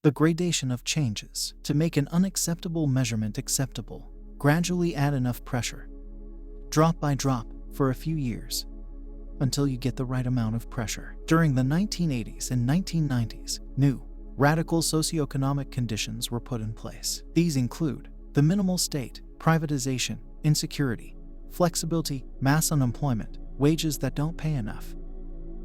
The gradation of changes. To make an unacceptable measurement acceptable, gradually add enough pressure, drop by drop, for a few years, until you get the right amount of pressure. During the 1980s and 1990s, new, radical socioeconomic conditions were put in place. These include the minimal state, privatization, insecurity, flexibility, mass unemployment, wages that don't pay enough,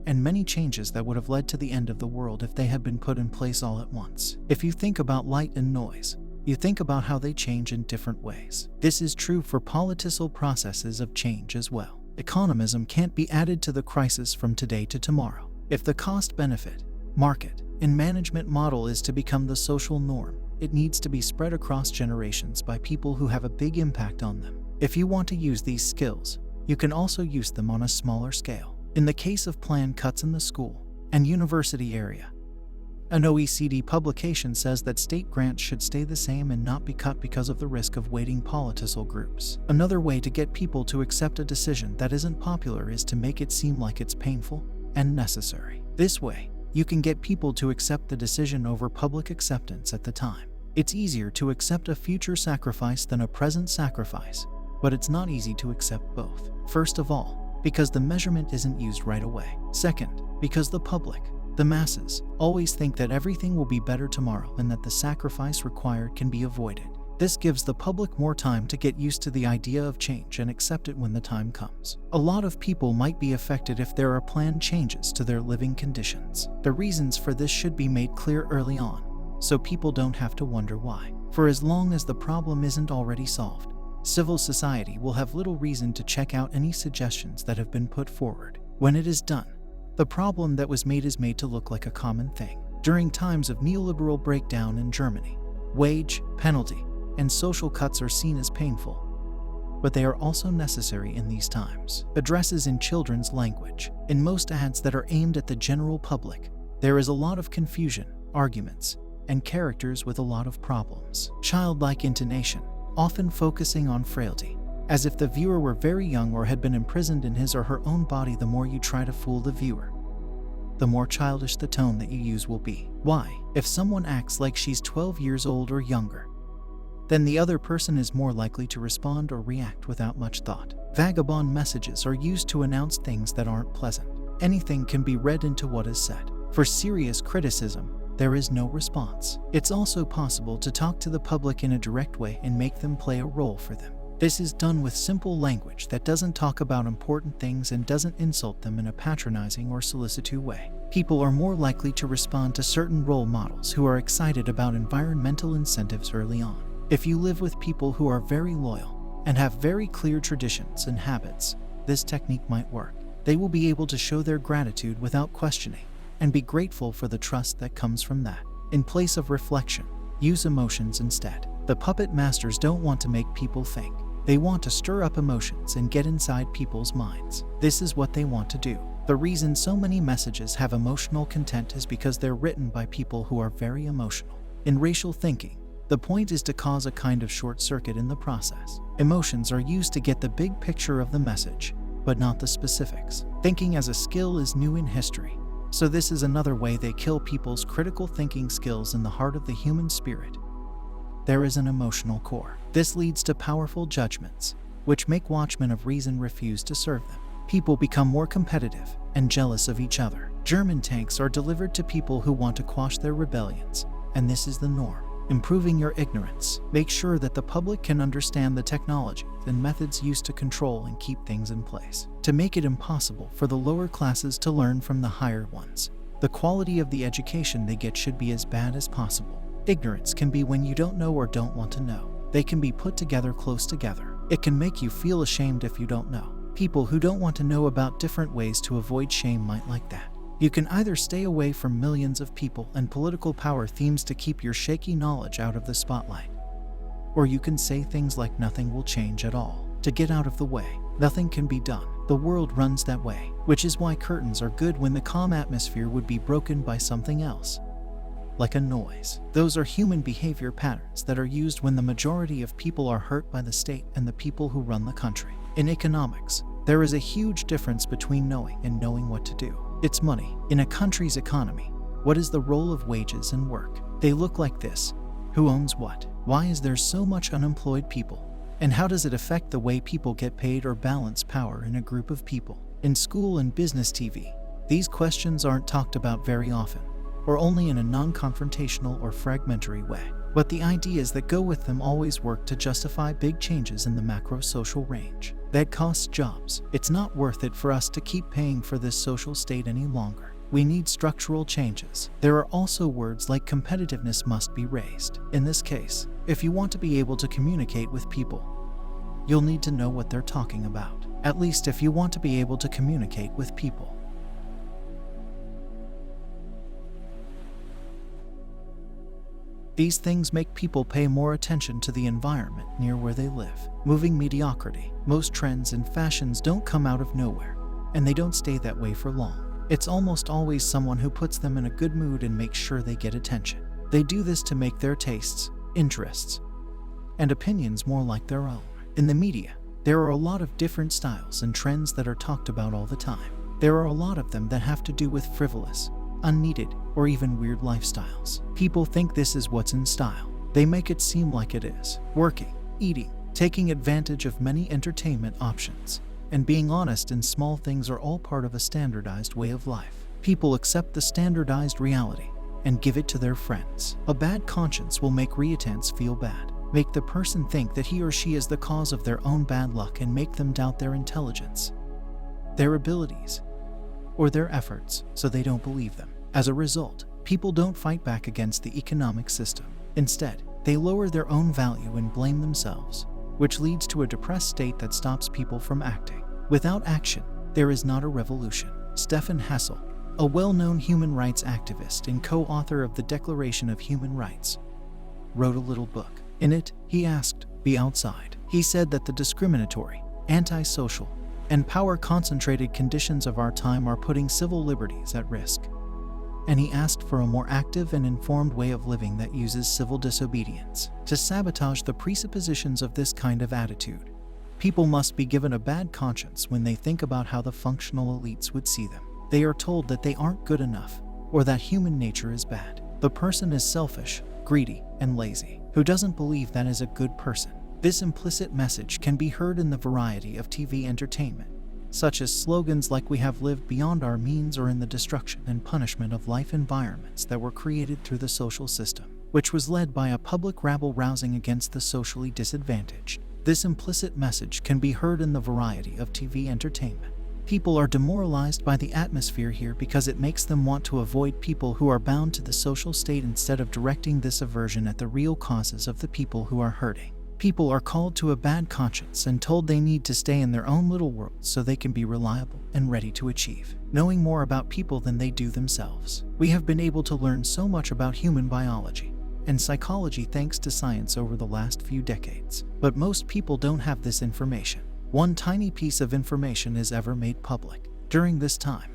and many changes that would have led to the end of the world if they had been put in place all at once. If you think about light and noise, you think about how they change in different ways. This is true for political processes of change as well. Economism can't be added to the crisis from today to tomorrow. If the cost-benefit, market, and management model is to become the social norm, it needs to be spread across generations by people who have a big impact on them. If you want to use these skills, you can also use them on a smaller scale. In the case of planned cuts in the school and university area, an OECD publication says that state grants should stay the same and not be cut because of the risk of weighting political groups. Another way to get people to accept a decision that isn't popular is to make it seem like it's painful and necessary. This way, you can get people to accept the decision over public acceptance at the time. It's easier to accept a future sacrifice than a present sacrifice, but it's not easy to accept both. First of all, because the measurement isn't used right away. Second, because the public, the masses, always think that everything will be better tomorrow and that the sacrifice required can be avoided. This gives the public more time to get used to the idea of change and accept it when the time comes. A lot of people might be affected if there are planned changes to their living conditions. The reasons for this should be made clear early on, so people don't have to wonder why. For as long as the problem isn't already solved, civil society will have little reason to check out any suggestions that have been put forward. When it is done, the problem that was made is made to look like a common thing. During times of neoliberal breakdown in Germany, wage, penalty, and social cuts are seen as painful, but they are also necessary in these times. Addresses in children's language. In most ads that are aimed at the general public, there is a lot of confusion, arguments, and characters with a lot of problems. Childlike intonation, often focusing on frailty, as if the viewer were very young or had been imprisoned in his or her own body. The more you try to fool the viewer, the more childish the tone that you use will be. Why? If someone acts like she's 12 years old or younger, then the other person is more likely to respond or react without much thought. Vagabond messages are used to announce things that aren't pleasant. Anything can be read into what is said. For serious criticism, there is no response. It's also possible to talk to the public in a direct way and make them play a role for them. This is done with simple language that doesn't talk about important things and doesn't insult them in a patronizing or solicitude way. People are more likely to respond to certain role models who are excited about environmental incentives early on. If you live with people who are very loyal and have very clear traditions and habits, this technique might work. They will be able to show their gratitude without questioning and be grateful for the trust that comes from that. In place of reflection, use emotions instead. The puppet masters don't want to make people think. They want to stir up emotions and get inside people's minds. This is what they want to do. The reason so many messages have emotional content is because they're written by people who are very emotional. In racial thinking, the point is to cause a kind of short circuit in the process. Emotions are used to get the big picture of the message, but not the specifics. Thinking as a skill is new in history, so this is another way they kill people's critical thinking skills. In the heart of the human spirit, there is an emotional core. This leads to powerful judgments, which make watchmen of reason refuse to serve them. People become more competitive and jealous of each other. German tanks are delivered to people who want to quash their rebellions, and this is the norm. Improving your ignorance. Make sure that the public can understand the technology and methods used to control and keep things in place. To make it impossible for the lower classes to learn from the higher ones, the quality of the education they get should be as bad as possible. Ignorance can be when you don't know or don't want to know. They can be put together close together. It can make you feel ashamed if you don't know. People who don't want to know about different ways to avoid shame might like that. You can either stay away from millions of people and political power themes to keep your shaky knowledge out of the spotlight, or you can say things like nothing will change at all to get out of the way. Nothing can be done. The world runs that way, which is why curtains are good when the calm atmosphere would be broken by something else, like a noise. Those are human behavior patterns that are used when the majority of people are hurt by the state and the people who run the country. In economics, there is a huge difference between knowing and knowing what to do. It's money. In a country's economy, what is the role of wages and work? They look like this. Who owns what? Why is there so much unemployed people? And how does it affect the way people get paid or balance power in a group of people? In school and business TV, these questions aren't talked about very often, or only in a non-confrontational or fragmentary way. But the ideas that go with them always work to justify big changes in the macro-social range. That costs jobs. It's not worth it for us to keep paying for this social state any longer. We need structural changes. There are also words like competitiveness must be raised. In this case, if you want to be able to communicate with people, you'll need to know what they're talking about. At least if you want to be able to communicate with people. These things make people pay more attention to the environment near where they live. Moving mediocrity. Most trends and fashions don't come out of nowhere, and they don't stay that way for long. It's almost always someone who puts them in a good mood and makes sure they get attention. They do this to make their tastes, interests, and opinions more like their own. In the media, there are a lot of different styles and trends that are talked about all the time. There are a lot of them that have to do with frivolous, unneeded, or even weird lifestyles. People think this is what's in style. They make it seem like it is. Working, eating, taking advantage of many entertainment options, and being honest in small things are all part of a standardized way of life. People accept the standardized reality and give it to their friends. A bad conscience will make irritants feel bad, make the person think that he or she is the cause of their own bad luck, and make them doubt their intelligence, their abilities, or their efforts, so they don't believe them. As a result, people don't fight back against the economic system. Instead, they lower their own value and blame themselves, which leads to a depressed state that stops people from acting. Without action, there is not a revolution. Stefan Hessel, a well-known human rights activist and co-author of the Declaration of Human Rights, wrote a little book. In it, he asked, "Be outside." He said that the discriminatory, antisocial, and power-concentrated conditions of our time are putting civil liberties at risk. And he asked for a more active and informed way of living that uses civil disobedience to sabotage the presuppositions of this kind of attitude. People must be given a bad conscience when they think about how the functional elites would see them. They are told that they aren't good enough, or that human nature is bad. The person is selfish, greedy, and lazy. Who doesn't believe that is a good person? This implicit message can be heard in the variety of TV entertainment, such as slogans like "We have lived beyond our means," or in the destruction and punishment of life environments that were created through the social system, which was led by a public rabble rousing against the socially disadvantaged. This implicit message can be heard in the variety of TV entertainment. People are demoralized by the atmosphere here because it makes them want to avoid people who are bound to the social state instead of directing this aversion at the real causes of the people who are hurting. People are called to a bad conscience and told they need to stay in their own little world so they can be reliable and ready to achieve, knowing more about people than they do themselves. We have been able to learn so much about human biology and psychology thanks to science over the last few decades, but most people don't have this information. One tiny piece of information is ever made public. During this time,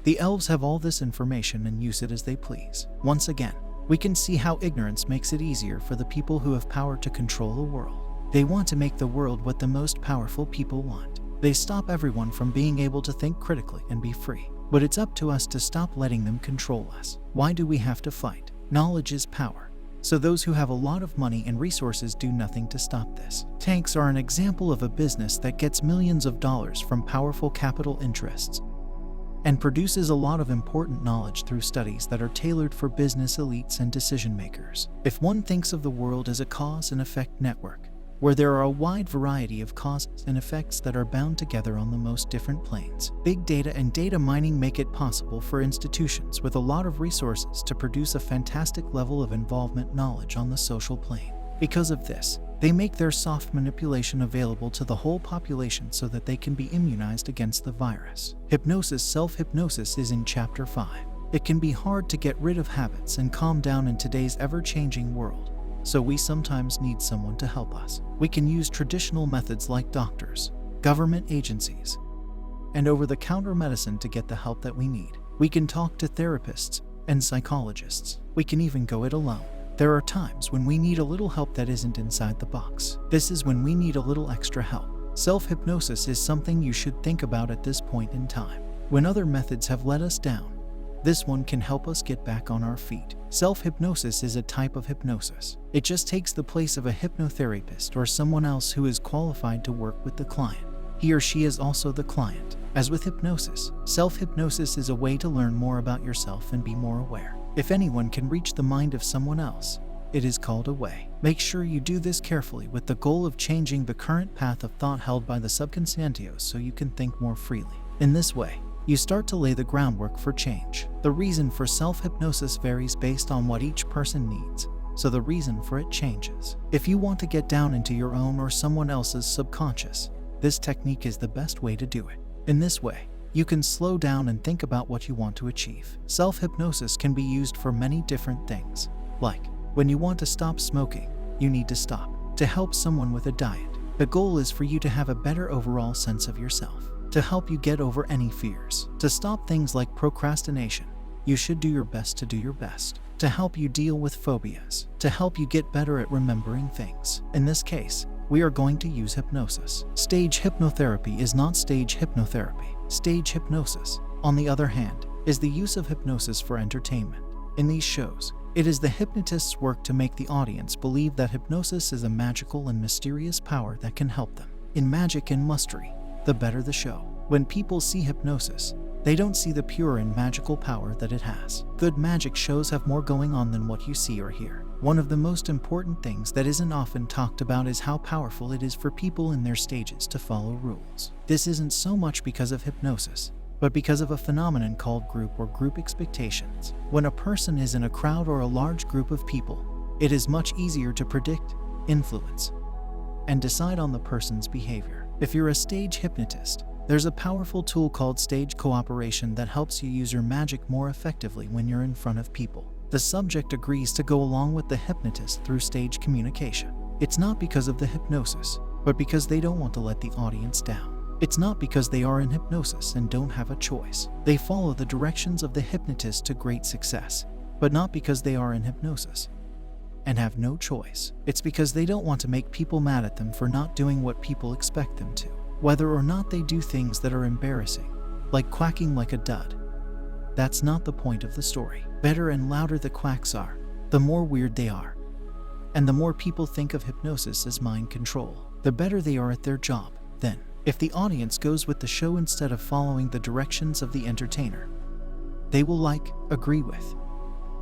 the elves have all this information and use it as they please. Once again, we can see how ignorance makes it easier for the people who have power to control the world. They want to make the world what the most powerful people want. They stop everyone from being able to think critically and be free. But it's up to us to stop letting them control us. Why do we have to fight? Knowledge is power. So those who have a lot of money and resources do nothing to stop this. Tanks are an example of a business that gets millions of dollars from powerful capital interests and produces a lot of important knowledge through studies that are tailored for business elites and decision makers. If one thinks of the world as a cause and effect network, where there are a wide variety of causes and effects that are bound together on the most different planes, big data and data mining make it possible for institutions with a lot of resources to produce a fantastic level of involvement knowledge on the social plane. Because of this, they make their soft manipulation available to the whole population so that they can be immunized against the virus. Hypnosis. Self-hypnosis is in Chapter 5. It can be hard to get rid of habits and calm down in today's ever-changing world, so we sometimes need someone to help us. We can use traditional methods like doctors, government agencies, and over-the-counter medicine to get the help that we need. We can talk to therapists and psychologists. We can even go it alone. There are times when we need a little help that isn't inside the box. This is when we need a little extra help. Self-hypnosis is something you should think about at this point in time. When other methods have let us down, This one can help us get back on our feet. Self-hypnosis is a type of hypnosis. It just takes the place of a hypnotherapist or someone else who is qualified to work with the client. He or she is also the client. As with hypnosis, self-hypnosis is a way to learn more about yourself and be more aware. If anyone can reach the mind of someone else, it is called a way. Make sure you do this carefully with the goal of changing the current path of thought held by the subconscious so you can think more freely. In this way, you start to lay the groundwork for change. The reason for self-hypnosis varies based on what each person needs, so the reason for it changes. If you want to get down into your own or someone else's subconscious, this technique is the best way to do it. In this way, you can slow down and think about what you want to achieve. Self-hypnosis can be used for many different things, like when you want to stop smoking, you need to stop. To help someone with a diet, the goal is for you to have a better overall sense of yourself. To help you get over any fears. To stop things like procrastination, you should do your best to do your best. To help you deal with phobias. To help you get better at remembering things. In this case, we are going to use hypnosis. Stage hypnotherapy is not stage hypnotherapy. Stage hypnosis, on the other hand, is the use of hypnosis for entertainment. In these shows, it is the hypnotist's work to make the audience believe that hypnosis is a magical and mysterious power that can help them. In magic and mystery, the better the show. When people see hypnosis, they don't see the pure and magical power that it has. Good magic shows have more going on than what you see or hear. One of the most important things that isn't often talked about is how powerful it is for people in their stages to follow rules. This isn't so much because of hypnosis, but because of a phenomenon called group or group expectations. When a person is in a crowd or a large group of people, it is much easier to predict, influence, and decide on the person's behavior. If you're a stage hypnotist, there's a powerful tool called stage cooperation that helps you use your magic more effectively when you're in front of people. The subject agrees to go along with the hypnotist through stage communication. It's not because of the hypnosis, but because they don't want to let the audience down. It's not because they are in hypnosis and don't have a choice. They follow the directions of the hypnotist to great success, but not because they are in hypnosis and have no choice. It's because they don't want to make people mad at them for not doing what people expect them to. Whether or not they do things that are embarrassing, like quacking like a dud, that's not the point of the story. Better and louder the quacks are, the more weird they are. And the more people think of hypnosis as mind control, the better they are at their job. Then, if the audience goes with the show instead of following the directions of the entertainer, they will agree with,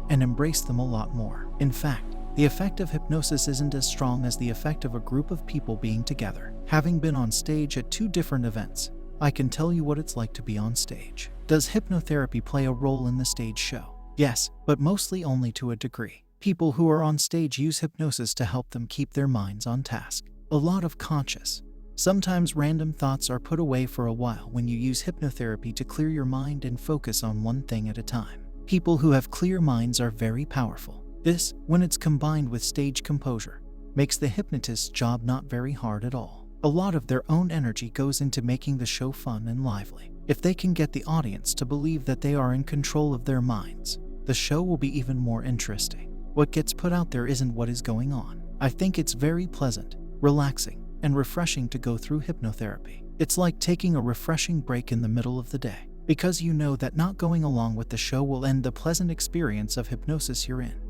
and embrace them a lot more. In fact, the effect of hypnosis isn't as strong as the effect of a group of people being together. Having been on stage at 2 different events, I can tell you what it's like to be on stage. Does hypnotherapy play a role in the stage show? Yes, but mostly only to a degree. People who are on stage use hypnosis to help them keep their minds on task. A lot of conscious, sometimes random thoughts are put away for a while when you use hypnotherapy to clear your mind and focus on one thing at a time. People who have clear minds are very powerful. This, when it's combined with stage composure, makes the hypnotist's job not very hard at all. A lot of their own energy goes into making the show fun and lively. If they can get the audience to believe that they are in control of their minds, the show will be even more interesting. What gets put out there isn't what is going on. I think it's very pleasant, relaxing, and refreshing to go through hypnotherapy. It's like taking a refreshing break in the middle of the day, because you know that not going along with the show will end the pleasant experience of hypnosis you're in.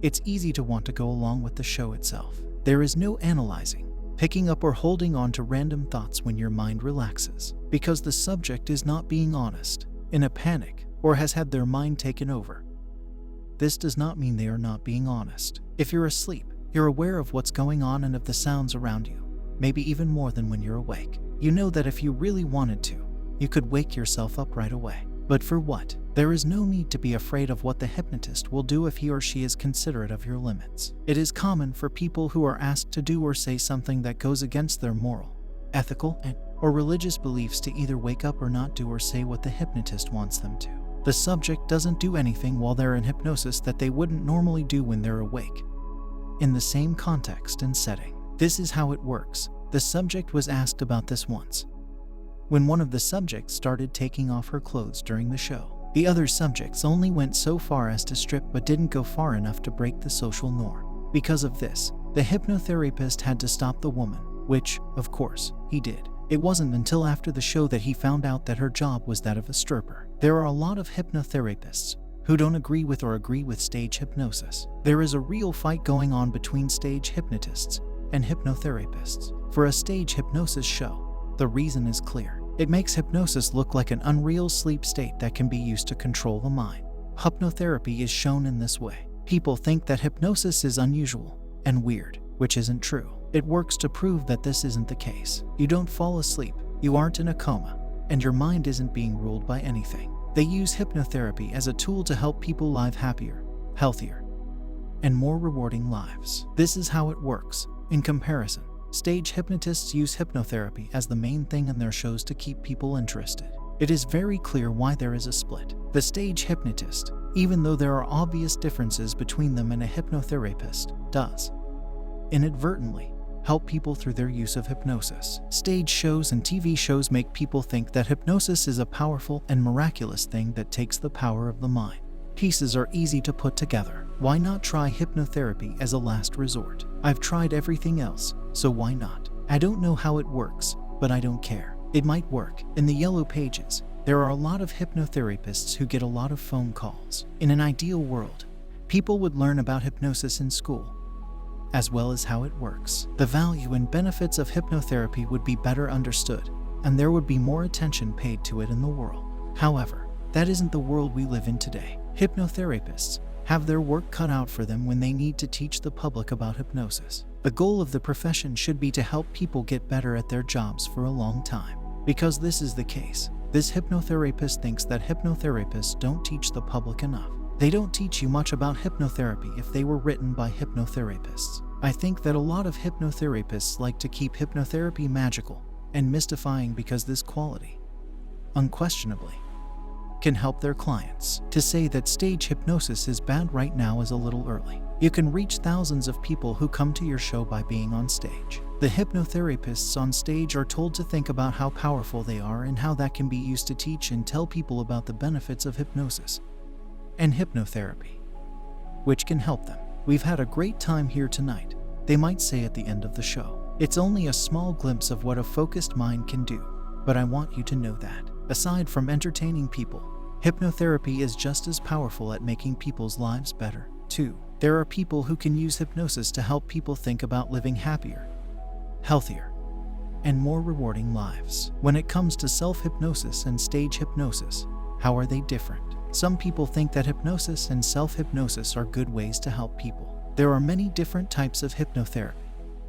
It's easy to want to go along with the show itself. There is no analyzing, picking up or holding on to random thoughts when your mind relaxes, because the subject is not being honest, in a panic, or has had their mind taken over. This does not mean they are not being honest. If you're asleep, you're aware of what's going on and of the sounds around you, maybe even more than when you're awake. You know that if you really wanted to, you could wake yourself up right away. But for what? There is no need to be afraid of what the hypnotist will do if he or she is considerate of your limits. It is common for people who are asked to do or say something that goes against their moral, ethical, or religious beliefs to either wake up or not do or say what the hypnotist wants them to. The subject doesn't do anything while they're in hypnosis that they wouldn't normally do when they're awake, in the same context and setting. This is how it works. The subject was asked about this once, when one of the subjects started taking off her clothes during the show. The other subjects only went so far as to strip but didn't go far enough to break the social norm. Because of this, the hypnotherapist had to stop the woman, which, of course, he did. It wasn't until after the show that he found out that her job was that of a stripper. There are a lot of hypnotherapists who don't agree with stage hypnosis. There is a real fight going on between stage hypnotists and hypnotherapists. For a stage hypnosis show, the reason is clear. It makes hypnosis look like an unreal sleep state that can be used to control the mind. Hypnotherapy is shown in this way. People think that hypnosis is unusual and weird, which isn't true. It works to prove that this isn't the case. You don't fall asleep, you aren't in a coma, and your mind isn't being ruled by anything. They use hypnotherapy as a tool to help people live happier, healthier, and more rewarding lives. This is how it works. In comparison, stage hypnotists use hypnotherapy as the main thing in their shows to keep people interested. It is very clear why there is a split. The stage hypnotist, even though there are obvious differences between them and a hypnotherapist, does inadvertently help people through their use of hypnosis. Stage shows and TV shows make people think that hypnosis is a powerful and miraculous thing that takes the power of the mind. Pieces are easy to put together. Why not try hypnotherapy as a last resort? I've tried everything else, so why not? I don't know how it works, but I don't care. It might work. In the yellow pages, there are a lot of hypnotherapists who get a lot of phone calls. In an ideal world, people would learn about hypnosis in school, as well as how it works. The value and benefits of hypnotherapy would be better understood, and there would be more attention paid to it in the world. However, that isn't the world we live in today. Hypnotherapists have their work cut out for them when they need to teach the public about hypnosis. The goal of the profession should be to help people get better at their jobs for a long time. Because this is the case, this hypnotherapist thinks that hypnotherapists don't teach the public enough. They don't teach you much about hypnotherapy if they were written by hypnotherapists. I think that a lot of hypnotherapists like to keep hypnotherapy magical and mystifying because this quality, unquestionably, can help their clients. To say that stage hypnosis is bad right now is a little early. You can reach thousands of people who come to your show by being on stage. The hypnotherapists on stage are told to think about how powerful they are and how that can be used to teach and tell people about the benefits of hypnosis and hypnotherapy, which can help them. We've had a great time here tonight, they might say at the end of the show. It's only a small glimpse of what a focused mind can do, but I want you to know that, aside from entertaining people, hypnotherapy is just as powerful at making people's lives better, too. There are people who can use hypnosis to help people think about living happier, healthier, and more rewarding lives. When it comes to self-hypnosis and stage hypnosis, how are they different? Some people think that hypnosis and self-hypnosis are good ways to help people. There are many different types of hypnotherapy,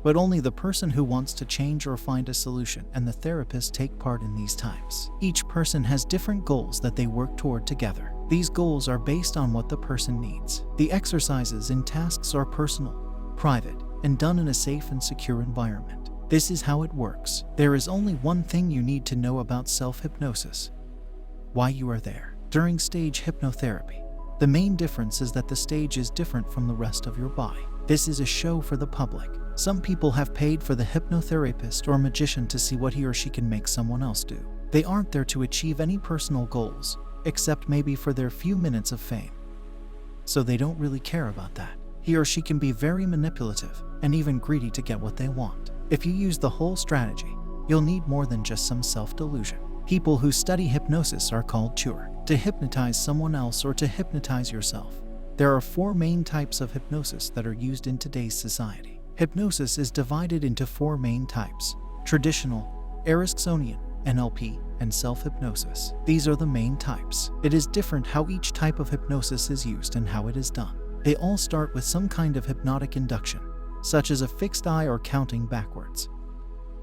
but only the person who wants to change or find a solution and the therapist take part in these types. Each person has different goals that they work toward together. These goals are based on what the person needs. The exercises and tasks are personal, private, and done in a safe and secure environment. This is how it works. There is only one thing you need to know about self-hypnosis: why you are there. During stage hypnotherapy, the main difference is that the stage is different from the rest of your body. This is a show for the public. Some people have paid for the hypnotherapist or magician to see what he or she can make someone else do. They aren't there to achieve any personal goals, except maybe for their few minutes of fame. So they don't really care about that. He or she can be very manipulative and even greedy to get what they want. If you use the whole strategy, you'll need more than just some self-delusion. People who study hypnosis are called cure. To hypnotize someone else or to hypnotize yourself, there are 4 main types of hypnosis that are used in today's society. Hypnosis is divided into 4 main types: traditional, Ericksonian, NLP, and self-hypnosis. These are the main types. It is different how each type of hypnosis is used and how it is done. They all start with some kind of hypnotic induction, such as a fixed eye or counting backwards,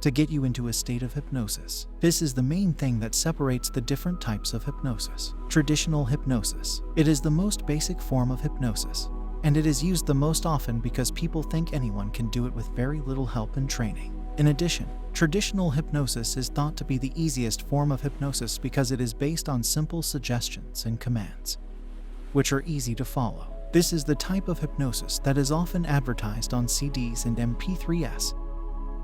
to get you into a state of hypnosis. This is the main thing that separates the different types of hypnosis. Traditional hypnosis. It is the most basic form of hypnosis, and it is used the most often because people think anyone can do it with very little help and training. In addition, traditional hypnosis is thought to be the easiest form of hypnosis because it is based on simple suggestions and commands, which are easy to follow. This is the type of hypnosis that is often advertised on CDs and MP3s,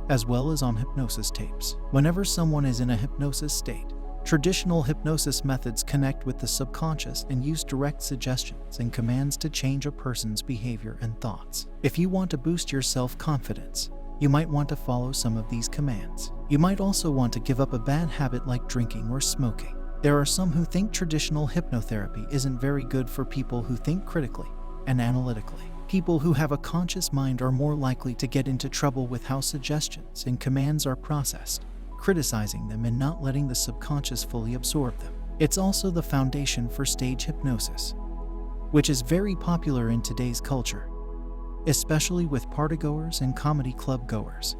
as well as on hypnosis tapes. Whenever someone is in a hypnosis state, traditional hypnosis methods connect with the subconscious and use direct suggestions and commands to change a person's behavior and thoughts. If you want to boost your self-confidence, you might want to follow some of these commands. You might also want to give up a bad habit like drinking or smoking. There are some who think traditional hypnotherapy isn't very good for people who think critically and analytically. People who have a conscious mind are more likely to get into trouble with how suggestions and commands are processed, criticizing them and not letting the subconscious fully absorb them. It's also the foundation for stage hypnosis, which is very popular in today's culture, especially with partygoers and comedy club goers,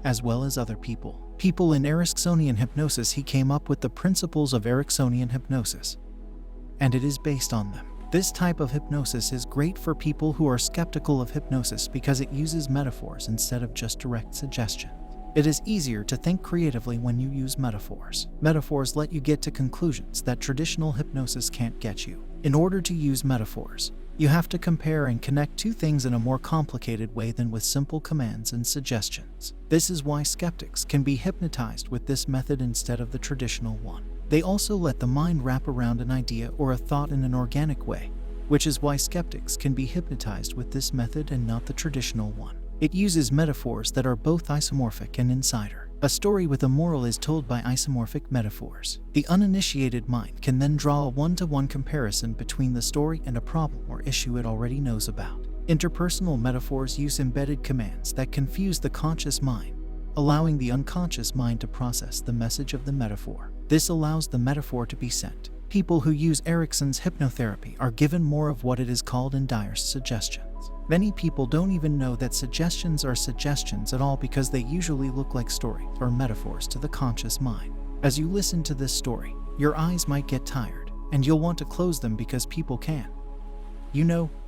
as well as other people. People in Ericksonian hypnosis, he came up with the principles of Ericksonian hypnosis, and it is based on them. This type of hypnosis is great for people who are skeptical of hypnosis because it uses metaphors instead of just direct suggestion. It is easier to think creatively when you use metaphors. Metaphors let you get to conclusions that traditional hypnosis can't get you. In order to use metaphors, you have to compare and connect two things in a more complicated way than with simple commands and suggestions. This is why skeptics can be hypnotized with this method instead of the traditional one. They also let the mind wrap around an idea or a thought in an organic way, which is why skeptics can be hypnotized with this method and not the traditional one. It uses metaphors that are both isomorphic and insider. A story with a moral is told by isomorphic metaphors. The uninitiated mind can then draw a one-to-one comparison between the story and a problem or issue it already knows about. Interpersonal metaphors use embedded commands that confuse the conscious mind, allowing the unconscious mind to process the message of the metaphor. This allows the metaphor to be sent. People who use Erickson's hypnotherapy are given more of what it is called in dire suggestions. Many people don't even know that suggestions are suggestions at all because they usually look like stories or metaphors to the conscious mind. As you listen to this story, your eyes might get tired, and you'll want to close them because people can,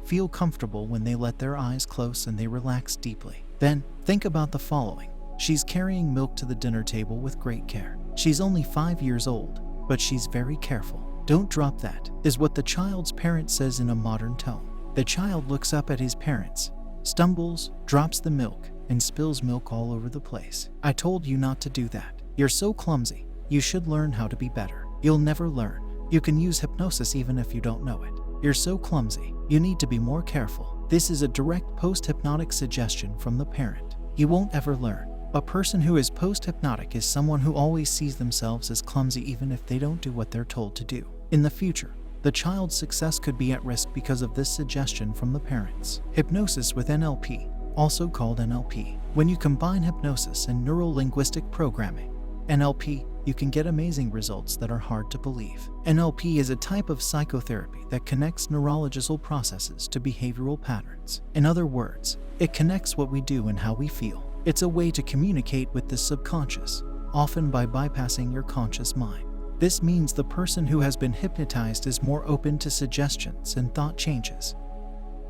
feel comfortable when they let their eyes close and they relax deeply. Then, think about the following. She's carrying milk to the dinner table with great care. She's only 5 years old, but she's very careful. "Don't drop that," is what the child's parent says in a modern tone. The child looks up at his parents, stumbles, drops the milk, and spills milk all over the place. "I told you not to do that. You're so clumsy. You should learn how to be better." You'll never learn. You can use hypnosis even if you don't know it. "You're so clumsy. You need to be more careful." This is a direct post-hypnotic suggestion from the parent. You won't ever learn. A person who is post-hypnotic is someone who always sees themselves as clumsy even if they don't do what they're told to do. In the future, the child's success could be at risk because of this suggestion from the parents. Hypnosis with NLP, also called NLP. When you combine hypnosis and neuro-linguistic programming, NLP, you can get amazing results that are hard to believe. NLP is a type of psychotherapy that connects neurological processes to behavioral patterns. In other words, it connects what we do and how we feel. It's a way to communicate with the subconscious, often by bypassing your conscious mind. This means the person who has been hypnotized is more open to suggestions and thought changes,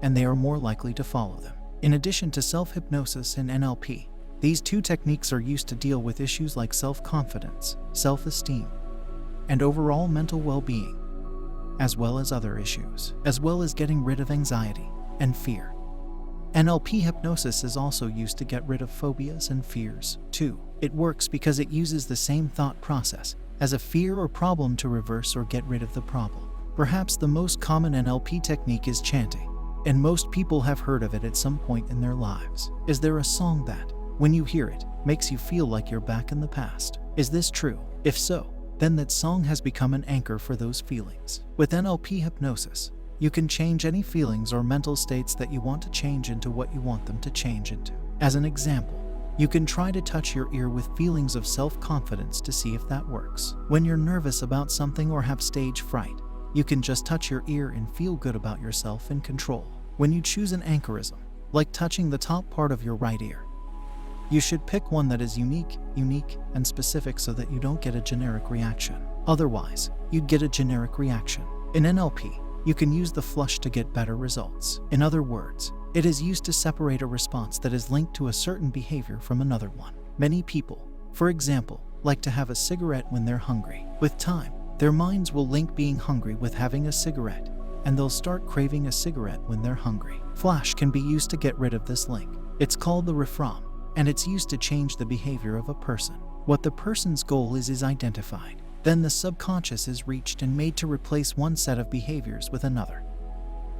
and they are more likely to follow them. In addition to self-hypnosis and NLP, these two techniques are used to deal with issues like self-confidence, self-esteem, and overall mental well-being, as well as other issues, as well as getting rid of anxiety and fear. NLP hypnosis is also used to get rid of phobias and fears, too. It works because it uses the same thought process as a fear or problem to reverse or get rid of the problem. Perhaps the most common NLP technique is chanting, and most people have heard of it at some point in their lives. Is there a song that, when you hear it, makes you feel like you're back in the past? Is this true? If so, then that song has become an anchor for those feelings. With NLP hypnosis, you can change any feelings or mental states that you want to change into what you want them to change into. As an example, you can try to touch your ear with feelings of self-confidence to see if that works. When you're nervous about something or have stage fright, you can just touch your ear and feel good about yourself and control. When you choose an anchorism, like touching the top part of your right ear, you should pick one that is unique, and specific so that you don't get a generic reaction. Otherwise, you'd get a generic reaction. In NLP, you can use the flush to get better results. In other words, it is used to separate a response that is linked to a certain behavior from another one. Many people, for example, like to have a cigarette when they're hungry. With time, their minds will link being hungry with having a cigarette, and they'll start craving a cigarette when they're hungry. Flash can be used to get rid of this link. It's called the refram, and it's used to change the behavior of a person. What the person's goal is identified. Then the subconscious is reached and made to replace one set of behaviors with another,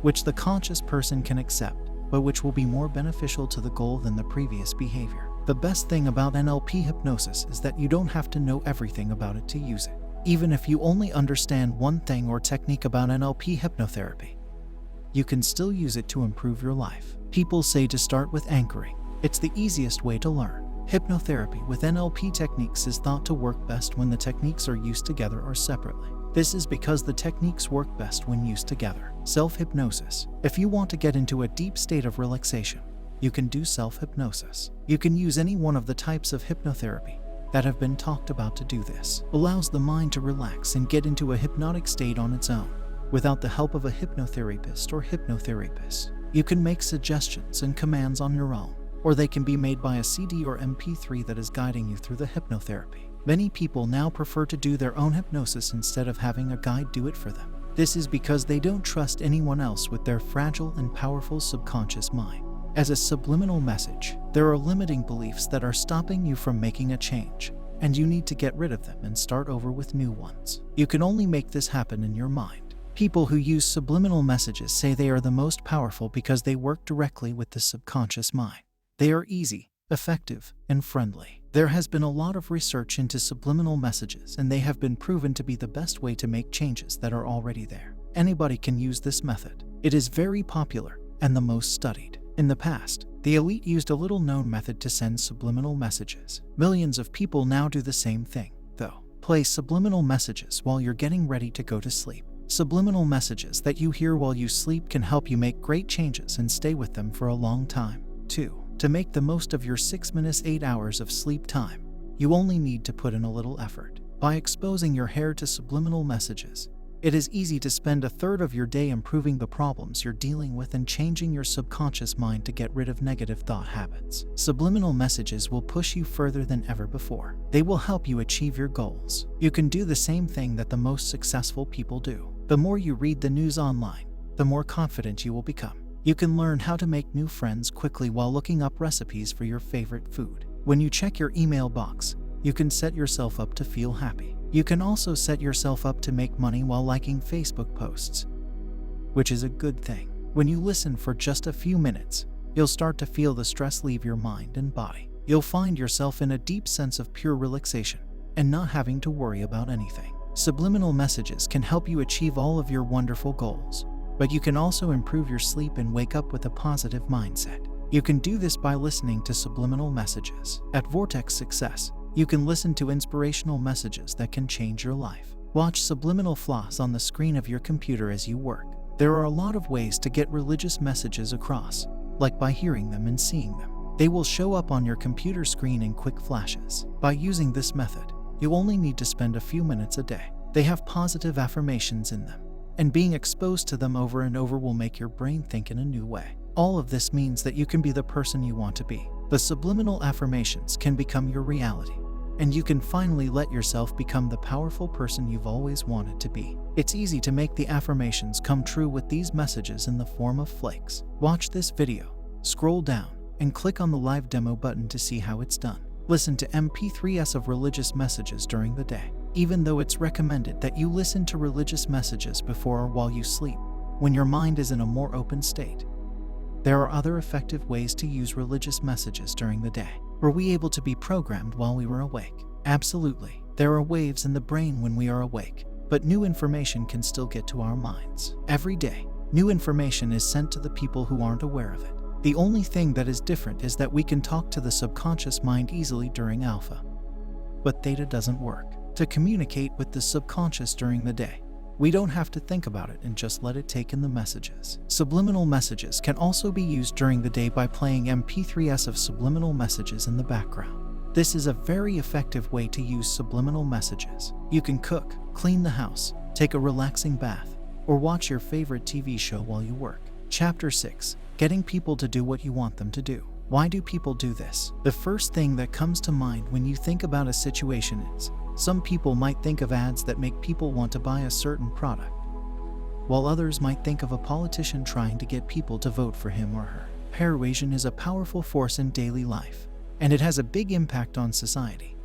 which the conscious person can accept. but which will be more beneficial to the goal than the previous behavior. The best thing about NLP hypnosis is that you don't have to know everything about it to use it. Even if you only understand one thing or technique about NLP hypnotherapy, you can still use it to improve your life. People say to start with anchoring. It's the easiest way to learn. Hypnotherapy with NLP techniques is thought to work best when the techniques are used together or separately. This is because the techniques work best when used together. Self-hypnosis. If you want to get into a deep state of relaxation, you can do self-hypnosis. You can use any one of the types of hypnotherapy that have been talked about to do this. Allows the mind to relax and get into a hypnotic state on its own, without the help of a hypnotherapist or hypnotherapist. You can make suggestions and commands on your own, or they can be made by a CD or MP3 that is guiding you through the hypnotherapy. Many people now prefer to do their own hypnosis instead of having a guide do it for them. This is because they don't trust anyone else with their fragile and powerful subconscious mind. As a subliminal message, there are limiting beliefs that are stopping you from making a change, and you need to get rid of them and start over with new ones. You can only make this happen in your mind. People who use subliminal messages say they are the most powerful because they work directly with the subconscious mind. They are easy, effective, and friendly. There has been a lot of research into subliminal messages, and they have been proven to be the best way to make changes that are already there. Anybody can use this method. It is very popular and the most studied. In the past, the elite used a little-known method to send subliminal messages. Millions of people now do the same thing, though. Play subliminal messages while you're getting ready to go to sleep. Subliminal messages that you hear while you sleep can help you make great changes and stay with them for a long time. 2. To make the most of your 6-8 hours of sleep time, you only need to put in a little effort. By exposing your hair to subliminal messages, it is easy to spend a third of your day improving the problems you're dealing with and changing your subconscious mind to get rid of negative thought habits. Subliminal messages will push you further than ever before. They will help you achieve your goals. You can do the same thing that the most successful people do. The more you read the news online, the more confident you will become. You can learn how to make new friends quickly while looking up recipes for your favorite food. When you check your email box, you can set yourself up to feel happy. You can also set yourself up to make money while liking Facebook posts, which is a good thing. When you listen for just a few minutes, you'll start to feel the stress leave your mind and body. You'll find yourself in a deep sense of pure relaxation and not having to worry about anything. Subliminal messages can help you achieve all of your wonderful goals, but you can also improve your sleep and wake up with a positive mindset. You can do this by listening to subliminal messages. At Vortex Success, you can listen to inspirational messages that can change your life. Watch subliminal flaws on the screen of your computer as you work. There are a lot of ways to get religious messages across, like by hearing them and seeing them. They will show up on your computer screen in quick flashes. By using this method, you only need to spend a few minutes a day. They have positive affirmations in them, and being exposed to them over and over will make your brain think in a new way. All of this means that you can be the person you want to be. The subliminal affirmations can become your reality, and you can finally let yourself become the powerful person you've always wanted to be. It's easy to make the affirmations come true with these messages in the form of flakes. Watch this video, scroll down, and click on the live demo button to see how it's done. Listen to MP3s of religious messages during the day. Even though it's recommended that you listen to religious messages before or while you sleep, when your mind is in a more open state, there are other effective ways to use religious messages during the day. Were we able to be programmed while we were awake? Absolutely. There are waves in the brain when we are awake, but new information can still get to our minds. Every day, new information is sent to the people who aren't aware of it. The only thing that is different is that we can talk to the subconscious mind easily during alpha, but theta doesn't work. To communicate with the subconscious during the day, we don't have to think about it and just let it take in the messages. Subliminal messages can also be used during the day by playing MP3s of subliminal messages in the background. This is a very effective way to use subliminal messages. You can cook, clean the house, take a relaxing bath, or watch your favorite TV show while you work. Chapter 6. Getting people to do what you want them to do. Why do people do this? The first thing that comes to mind when you think about a situation is, some people might think of ads that make people want to buy a certain product, while others might think of a politician trying to get people to vote for him or her. Persuasion is a powerful force in daily life, and it has a big impact on society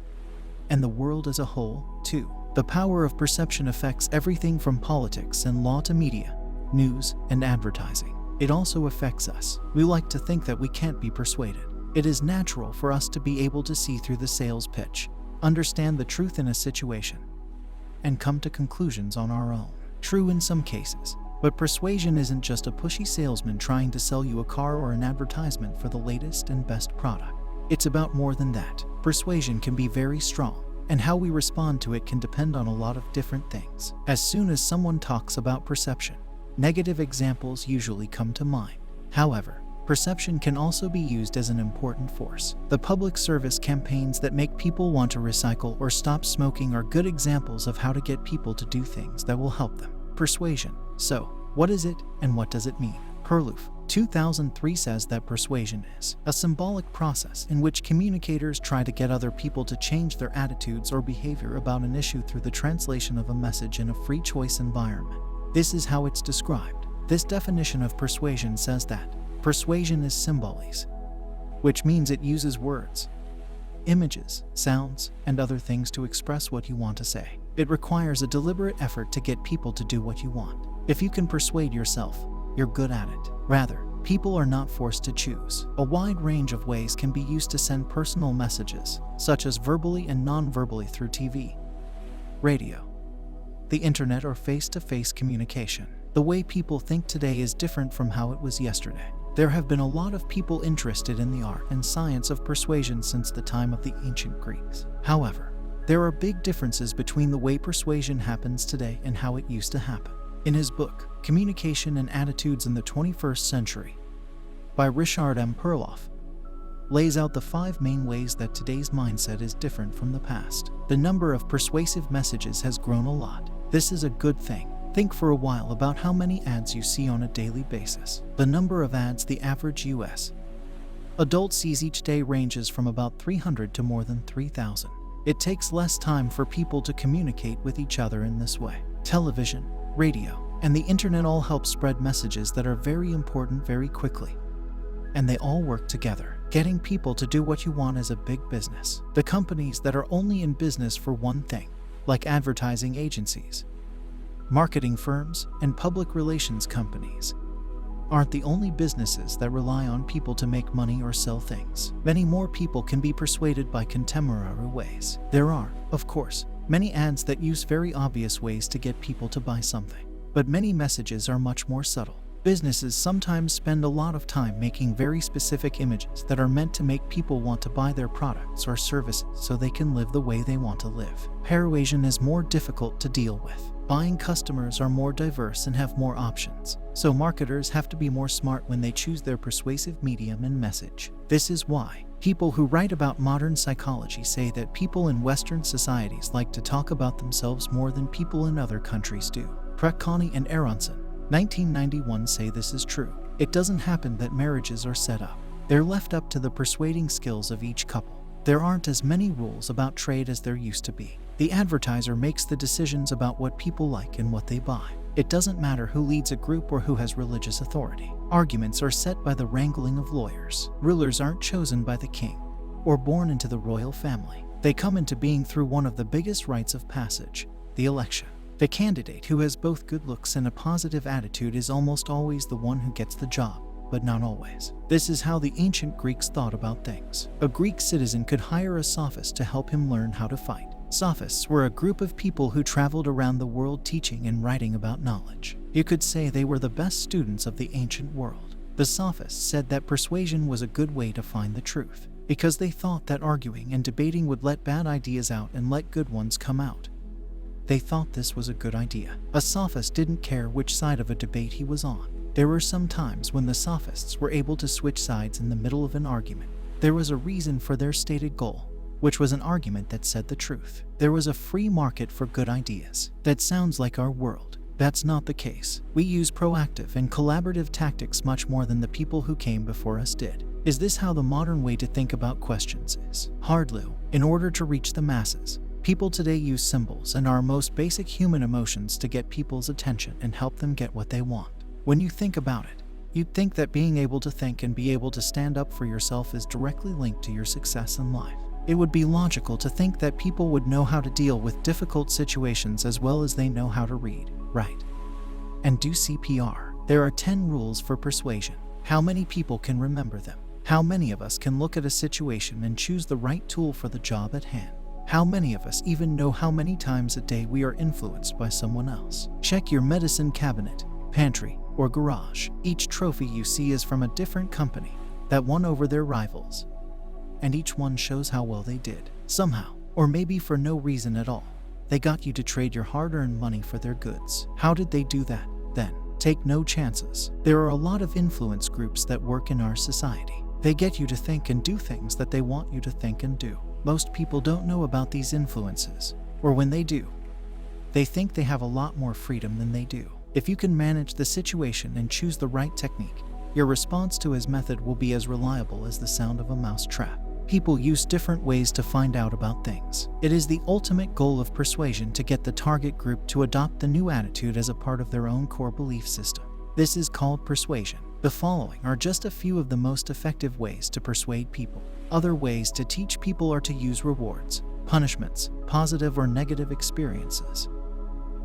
and the world as a whole, too. The power of perception affects everything from politics and law to media, news, and advertising. it also affects us. We like to think that we can't be persuaded. It is natural for us to be able to see through the sales pitch, understand the truth in a situation, and come to conclusions on our own. True in some cases, but persuasion isn't just a pushy salesman trying to sell you a car or an advertisement for the latest and best product. It's about more than that. Persuasion can be very strong, and how we respond to it can depend on a lot of different things. As soon as someone talks about perception, negative examples usually come to mind. However, perception can also be used as an important force. The public service campaigns that make people want to recycle or stop smoking are good examples of how to get people to do things that will help them. Persuasion. So, what is it and what does it mean? Perloof, 2003 says that persuasion is a symbolic process in which communicators try to get other people to change their attitudes or behavior about an issue through the translation of a message in a free choice environment. This is how it's described. This definition of persuasion says that persuasion is symbolism, which means it uses words, images, sounds, and other things to express what you want to say. It requires a deliberate effort to get people to do what you want. If you can persuade yourself, you're good at it. Rather, people are not forced to choose. A wide range of ways can be used to send personal messages, such as verbally and non-verbally through TV, radio, the internet, or face-to-face communication. The way people think today is different from how it was yesterday. There have been a lot of people interested in the art and science of persuasion since the time of the ancient Greeks. However, there are big differences between the way persuasion happens today and how it used to happen. In his book, Communication and Attitudes in the 21st Century, by Richard M. Perloff, lays out the 5 main ways that today's mindset is different from the past. The number of persuasive messages has grown a lot. This is a good thing. Think for a while about how many ads you see on a daily basis. The number of ads the average U.S. adult sees each day ranges from about 300 to more than 3,000. It takes less time for people to communicate with each other in this way. Television, radio, and the internet all help spread messages that are very important very quickly. And they all work together. Getting people to do what you want is a big business. The companies that are only in business for one thing, like advertising agencies, marketing firms, and public relations companies, aren't the only businesses that rely on people to make money or sell things. Many more people can be persuaded by contemporary ways. There are, of course, many ads that use very obvious ways to get people to buy something, but many messages are much more subtle. Businesses sometimes spend a lot of time making very specific images that are meant to make people want to buy their products or services so they can live the way they want to live. Persuasion is more difficult to deal with. Buying customers are more diverse and have more options, so marketers have to be more smart when they choose their persuasive medium and message. This is why people who write about modern psychology say that people in Western societies like to talk about themselves more than people in other countries do. Prekani and Aronson, 1991, say this is true. It doesn't happen that marriages are set up. They're left up to the persuading skills of each couple. There aren't as many rules about trade as there used to be. The advertiser makes the decisions about what people like and what they buy. It doesn't matter who leads a group or who has religious authority. Arguments are set by the wrangling of lawyers. Rulers aren't chosen by the king or born into the royal family. They come into being through one of the biggest rites of passage, the election. The candidate who has both good looks and a positive attitude is almost always the one who gets the job, but not always. This is how the ancient Greeks thought about things. A Greek citizen could hire a sophist to help him learn how to fight. Sophists were a group of people who traveled around the world teaching and writing about knowledge. You could say they were the best students of the ancient world. The sophists said that persuasion was a good way to find the truth, because they thought that arguing and debating would let bad ideas out and let good ones come out. They thought this was a good idea. A sophist didn't care which side of a debate he was on. There were some times when the sophists were able to switch sides in the middle of an argument. There was a reason for their stated goal, which was an argument that said the truth. There was a free market for good ideas. That sounds like our world. That's not the case. We use proactive and collaborative tactics much more than the people who came before us did. Is this how the modern way to think about questions is? Hardly. In order to reach the masses, people today use symbols and our most basic human emotions to get people's attention and help them get what they want. When you think about it, you'd think that being able to think and be able to stand up for yourself is directly linked to your success in life. It would be logical to think that people would know how to deal with difficult situations as well as they know how to read, write, and do CPR. There are 10 rules for persuasion. How many people can remember them? How many of us can look at a situation and choose the right tool for the job at hand? How many of us even know how many times a day we are influenced by someone else? Check your medicine cabinet, pantry, or garage. Each trophy you see is from a different company that won over their rivals, and each one shows how well they did. Somehow, or maybe for no reason at all, they got you to trade your hard-earned money for their goods. How did they do that? Then, take no chances. There are a lot of influence groups that work in our society. They get you to think and do things that they want you to think and do. Most people don't know about these influences, or when they do, they think they have a lot more freedom than they do. If you can manage the situation and choose the right technique, your response to his method will be as reliable as the sound of a mouse trap. People use different ways to find out about things. It is the ultimate goal of persuasion to get the target group to adopt the new attitude as a part of their own core belief system. This is called persuasion. The following are just a few of the most effective ways to persuade people. Other ways to teach people are to use rewards, punishments, positive or negative experiences,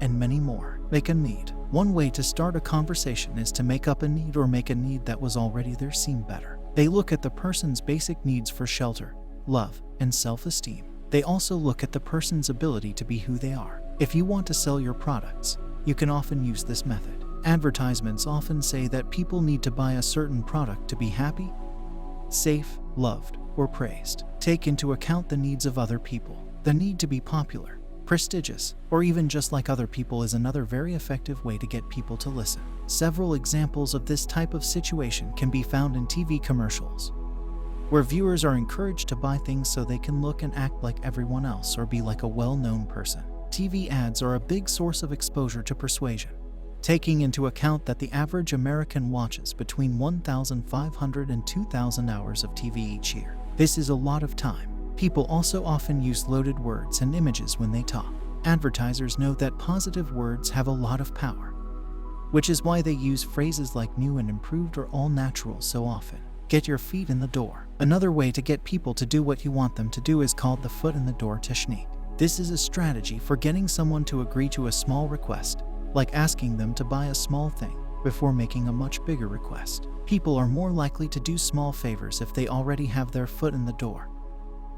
and many more. Make a need. One way to start a conversation is to make up a need or make a need that was already there seem better. They look at the person's basic needs for shelter, love, and self-esteem. They also look at the person's ability to be who they are. If you want to sell your products, you can often use this method. Advertisements often say that people need to buy a certain product to be happy, safe, loved, or praised. Take into account the needs of other people. The need to be popular, prestigious, or even just like other people is another very effective way to get people to listen. Several examples of this type of situation can be found in TV commercials, where viewers are encouraged to buy things so they can look and act like everyone else or be like a well-known person. TV ads are a big source of exposure to persuasion. Taking into account that the average American watches between 1,500 and 2,000 hours of TV each year. This is a lot of time. People also often use loaded words and images when they talk. Advertisers know that positive words have a lot of power, which is why they use phrases like new and improved or all natural so often. Get your feet in the door. Another way to get people to do what you want them to do is called the foot in the door technique. This is a strategy for getting someone to agree to a small request, like asking them to buy a small thing before making a much bigger request. People are more likely to do small favors if they already have their foot in the door,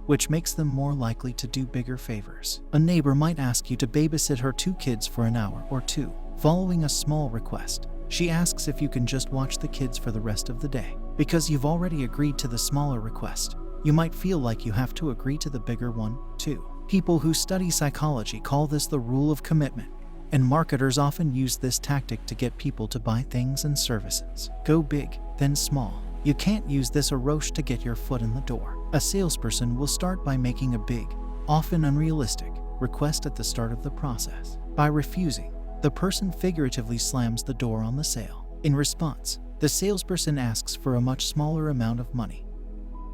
which makes them more likely to do bigger favors. A neighbor might ask you to babysit her 2 kids for an hour or 2. Following a small request, she asks if you can just watch the kids for the rest of the day. Because you've already agreed to the smaller request, you might feel like you have to agree to the bigger one, too. People who study psychology call this the rule of commitment, and marketers often use this tactic to get people to buy things and services. Go big, then small. You can't use this approach to get your foot in the door. A salesperson will start by making a big, often unrealistic, request at the start of the process. By refusing, the person figuratively slams the door on the sale. In response, the salesperson asks for a much smaller amount of money,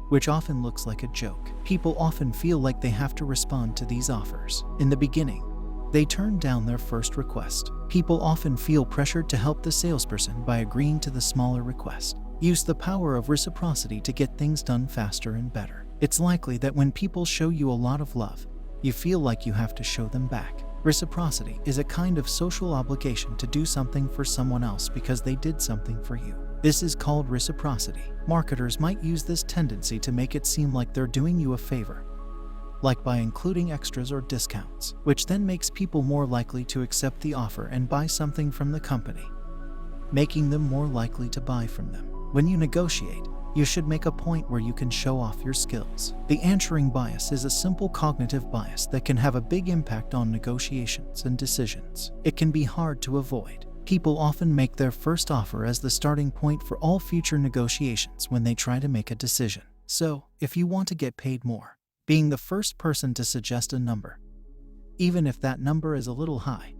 which often looks like a joke. People often feel like they have to respond to these offers. In the beginning, they turn down their first request. People often feel pressured to help the salesperson by agreeing to the smaller request. Use the power of reciprocity to get things done faster and better. It's likely that when people show you a lot of love, you feel like you have to show them back. Reciprocity is a kind of social obligation to do something for someone else because they did something for you. This is called reciprocity. Marketers might use this tendency to make it seem like they're doing you a favor, like by including extras or discounts, which then makes people more likely to accept the offer and buy something from the company, making them more likely to buy from them. When you negotiate, you should make a point where you can show off your skills. The answering bias is a simple cognitive bias that can have a big impact on negotiations and decisions. It can be hard to avoid. People often make their first offer as the starting point for all future negotiations when they try to make a decision. So, if you want to get paid more, being the first person to suggest a number, even if that number is a little high,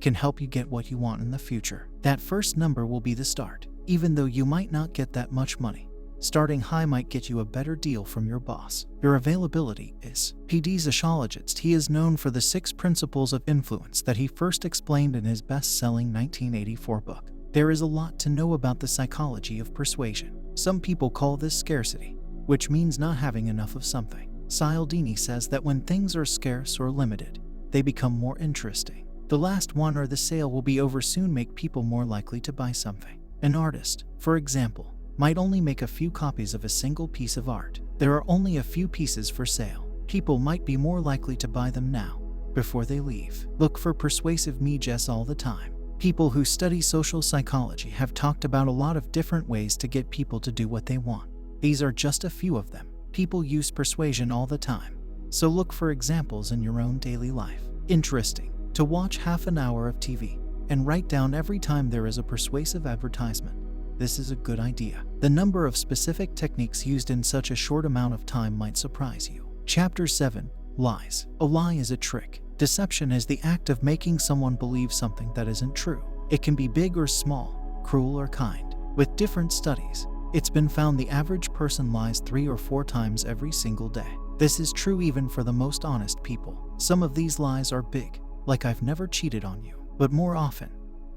can help you get what you want in the future. That first number will be the start. Even though you might not get that much money, starting high might get you a better deal from your boss. Your availability is. PD's a psychologist. He is known for the 6 principles of influence that he first explained in his best-selling 1984 book. There is a lot to know about the psychology of persuasion. Some people call this scarcity, which means not having enough of something. Cialdini says that when things are scarce or limited, they become more interesting. The last one or the sale will be over soon make people more likely to buy something. An artist, for example, might only make a few copies of a single piece of art. There are only a few pieces for sale. People might be more likely to buy them now, before they leave. Look for persuasive mishmash all the time. People who study social psychology have talked about a lot of different ways to get people to do what they want. These are just a few of them. People use persuasion all the time, so look for examples in your own daily life. Interesting. To watch half an hour of TV and write down every time there is a persuasive advertisement. This is a good idea. The number of specific techniques used in such a short amount of time might surprise you. Chapter 7. Lies. A lie is a trick. Deception is the act of making someone believe something that isn't true. It can be big or small, cruel or kind. With different studies, it's been found the average person lies 3 or 4 times every single day. This is true even for the most honest people. Some of these lies are big, like "I've never cheated on you," but more often,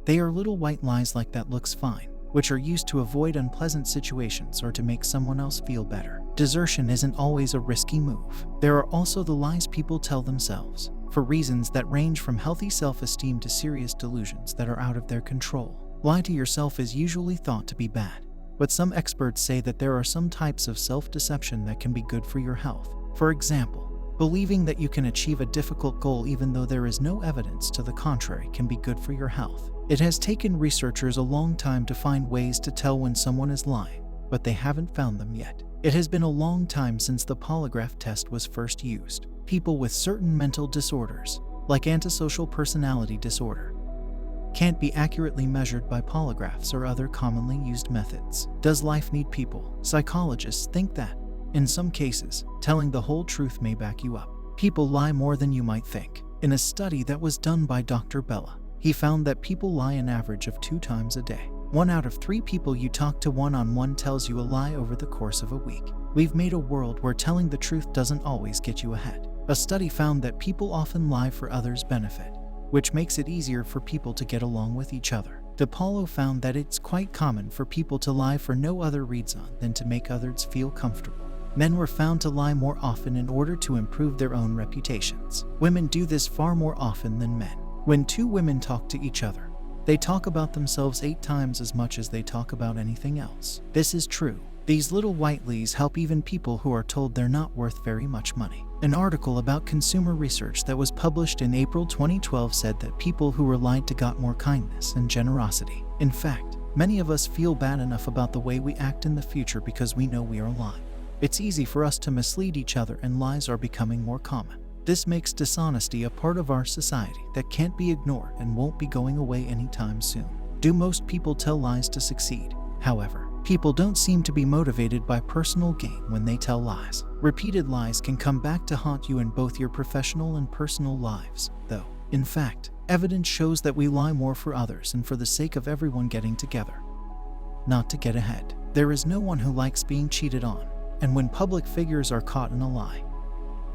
they are little white lies like "that looks fine," which are used to avoid unpleasant situations or to make someone else feel better. Desertion isn't always a risky move. There are also the lies people tell themselves, for reasons that range from healthy self-esteem to serious delusions that are out of their control. Lie to yourself is usually thought to be bad, but some experts say that there are some types of self-deception that can be good for your health. For example, believing that you can achieve a difficult goal even though there is no evidence to the contrary can be good for your health. It has taken researchers a long time to find ways to tell when someone is lying, but they haven't found them yet. It has been a long time since the polygraph test was first used. People with certain mental disorders, like antisocial personality disorder, can't be accurately measured by polygraphs or other commonly used methods. Does life need people? Psychologists think that, in some cases, telling the whole truth may back you up. People lie more than you might think. In a study that was done by Dr. Bella, he found that people lie an average of 2 times a day. 1 out of 3 people you talk to one-on-one tells you a lie over the course of a week. We've made a world where telling the truth doesn't always get you ahead. A study found that people often lie for others' benefit, which makes it easier for people to get along with each other. DiPaolo found that it's quite common for people to lie for no other reason than to make others feel comfortable. Men were found to lie more often in order to improve their own reputations. Women do this far more often than men. When 2 women talk to each other, they talk about themselves 8 times as much as they talk about anything else. This is true. These little white lies help even people who are told they're not worth very much money. An article about consumer research that was published in April 2012 said that people who were lied to got more kindness and generosity. In fact, many of us feel bad enough about the way we act in the future because we know we are lying. It's easy for us to mislead each other, and lies are becoming more common. This makes dishonesty a part of our society that can't be ignored and won't be going away anytime soon. Do most people tell lies to succeed? However, people don't seem to be motivated by personal gain when they tell lies. Repeated lies can come back to haunt you in both your professional and personal lives, though. In fact, evidence shows that we lie more for others and for the sake of everyone getting together, not to get ahead. There is no one who likes being cheated on, and when public figures are caught in a lie,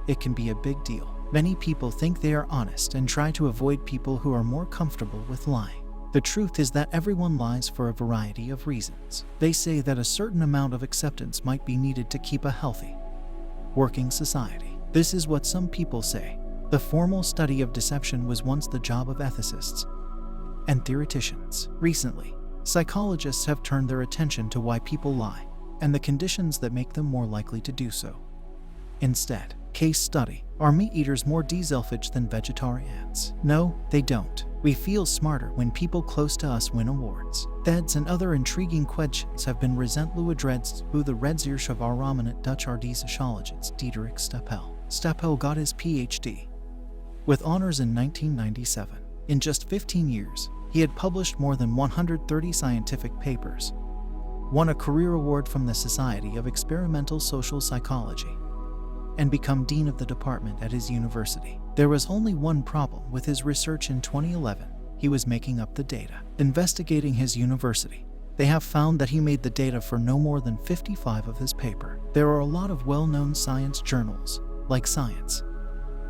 it can be a big deal. Many people think they are honest and try to avoid people who are more comfortable with lying. The truth is that everyone lies for a variety of reasons. They say that a certain amount of acceptance might be needed to keep a healthy, working society. This is what some people say. The formal study of deception was once the job of ethicists and theoreticians. Recently, psychologists have turned their attention to why people lie and the conditions that make them more likely to do so. Instead, case study. Are meat eaters more selfish than vegetarians? No, they don't. We feel smarter when people close to us win awards. Theds and other intriguing questions have been resentluedredsd who the redzeersch of our prominent Dutch sociologist Diederik Stapel. Stapel got his PhD with honors in 1997. In just 15 years, he had published more than 130 scientific papers, won a career award from the Society of Experimental Social Psychology, and become dean of the department at his university. There was only one problem with his research in 2011. He was making up the data. Investigating his university, they have found that he made the data for no more than 55 of his paper. There are a lot of well-known science journals, like Science,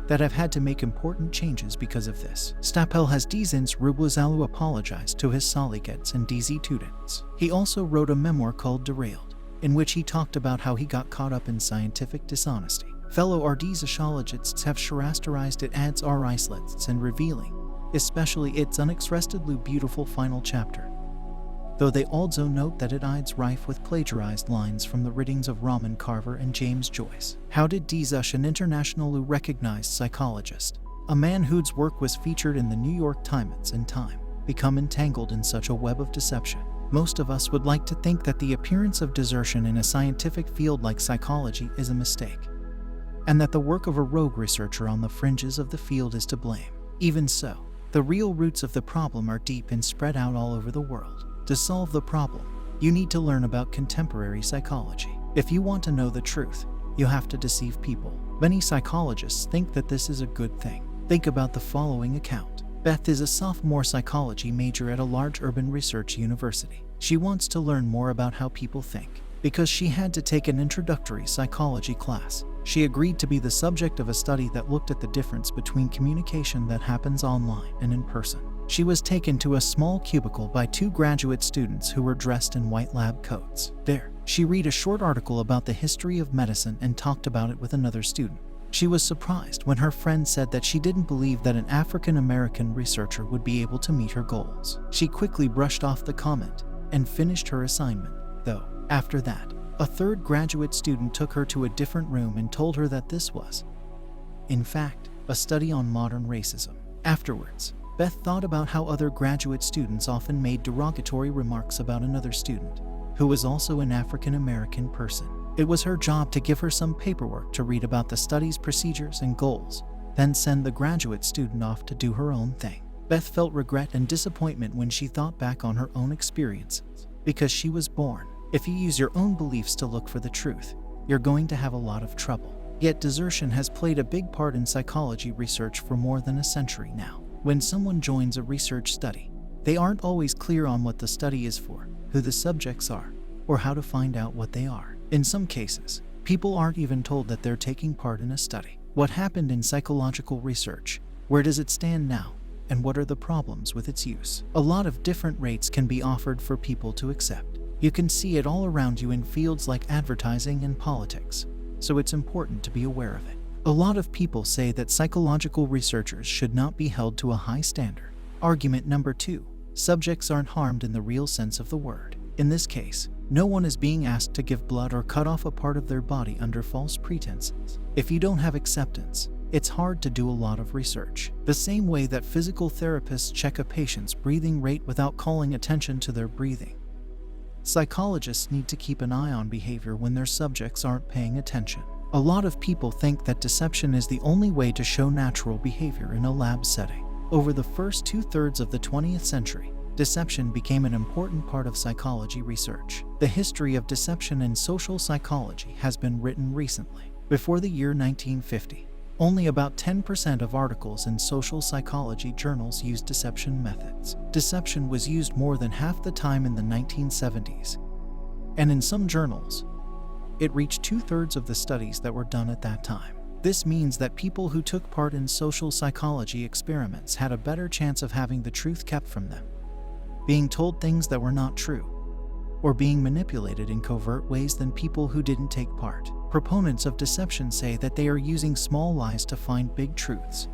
that have had to make important changes because of this. Stapel has dezins Rublazalu apologized to his colleagues and DZ students. He also wrote a memoir called Derailed, in which he talked about how he got caught up in scientific dishonesty. Fellow RD sociologists have characterized it as islets and revealing especially its unexpectedly beautiful final chapter. Though they also note that it is rife with plagiarized lines from the writings of Raman Carver and James Joyce. How did Desush, an internationally recognized psychologist, a man whose work was featured in the New York Times and Time, become entangled in such a web of deception? Most of us would like to think that the appearance of desertion in a scientific field like psychology is a mistake, and that the work of a rogue researcher on the fringes of the field is to blame. Even so, the real roots of the problem are deep and spread out all over the world. To solve the problem, you need to learn about contemporary psychology. If you want to know the truth, you have to deceive people. Many psychologists think that this is a good thing. Think about the following account. Beth is a sophomore psychology major at a large urban research university. She wants to learn more about how people think. Because she had to take an introductory psychology class, she agreed to be the subject of a study that looked at the difference between communication that happens online and in person. She was taken to a small cubicle by 2 graduate students who were dressed in white lab coats. There, she read a short article about the history of medicine and talked about it with another student. She was surprised when her friend said that she didn't believe that an African-American researcher would be able to meet her goals. She quickly brushed off the comment and finished her assignment, though. After that, a 3rd graduate student took her to a different room and told her that this was, in fact, a study on modern racism. Afterwards, Beth thought about how other graduate students often made derogatory remarks about another student, who was also an African-American person. It was her job to give her some paperwork to read about the study's procedures and goals, then send the graduate student off to do her own thing. Beth felt regret and disappointment when she thought back on her own experiences, because she was born. If you use your own beliefs to look for the truth, you're going to have a lot of trouble. Yet desertion has played a big part in psychology research for more than a century now. When someone joins a research study, they aren't always clear on what the study is for, who the subjects are, or how to find out what they are. In some cases, people aren't even told that they're taking part in a study. What happened in psychological research? Where does it stand now? And what are the problems with its use? A lot of different rates can be offered for people to accept. You can see it all around you in fields like advertising and politics, so it's important to be aware of it. A lot of people say that psychological researchers should not be held to a high standard. Argument number 2. Subjects aren't harmed in the real sense of the word. In this case, no one is being asked to give blood or cut off a part of their body under false pretenses. If you don't have acceptance, it's hard to do a lot of research. The same way that physical therapists check a patient's breathing rate without calling attention to their breathing, psychologists need to keep an eye on behavior when their subjects aren't paying attention. A lot of people think that deception is the only way to show natural behavior in a lab setting. Over the first 2/3 of the 20th century, deception became an important part of psychology research. The history of deception in social psychology has been written recently. Before the year 1950, only about 10% of articles in social psychology journals used deception methods. Deception was used more than half the time in the 1970s, and in some journals, it reached 2/3 of the studies that were done at that time. This means that people who took part in social psychology experiments had a better chance of having the truth kept from them, being told things that were not true, or being manipulated in covert ways than people who didn't take part. Proponents of deception say that they are using small lies to find big truths,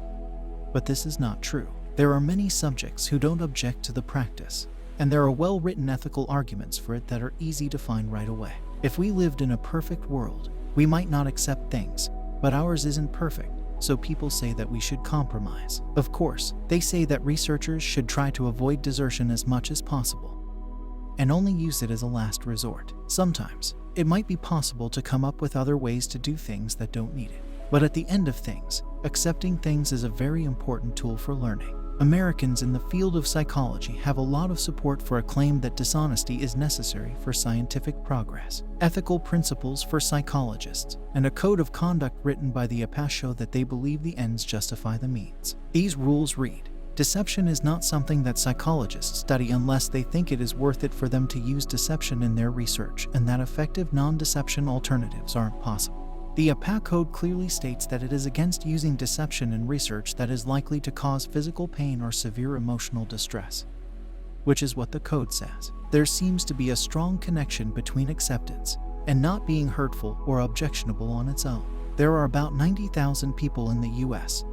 but this is not true. There are many subjects who don't object to the practice, and there are well-written ethical arguments for it that are easy to find right away. If we lived in a perfect world, we might not accept things, but ours isn't perfect, so people say that we should compromise. Of course, they say that researchers should try to avoid desertion as much as possible, and only use it as a last resort. Sometimes, it might be possible to come up with other ways to do things that don't need it. But at the end of things, accepting things is a very important tool for learning. Americans in the field of psychology have a lot of support for a claim that dishonesty is necessary for scientific progress. Ethical principles for psychologists and a code of conduct written by the APA show that they believe the ends justify the means. These rules read: deception is not something that psychologists study unless they think it is worth it for them to use deception in their research, and that effective non-deception alternatives aren't possible. The APA code clearly states that it is against using deception in research that is likely to cause physical pain or severe emotional distress, which is what the code says. There seems to be a strong connection between acceptance and not being hurtful or objectionable on its own. There are about 90,000 people in the US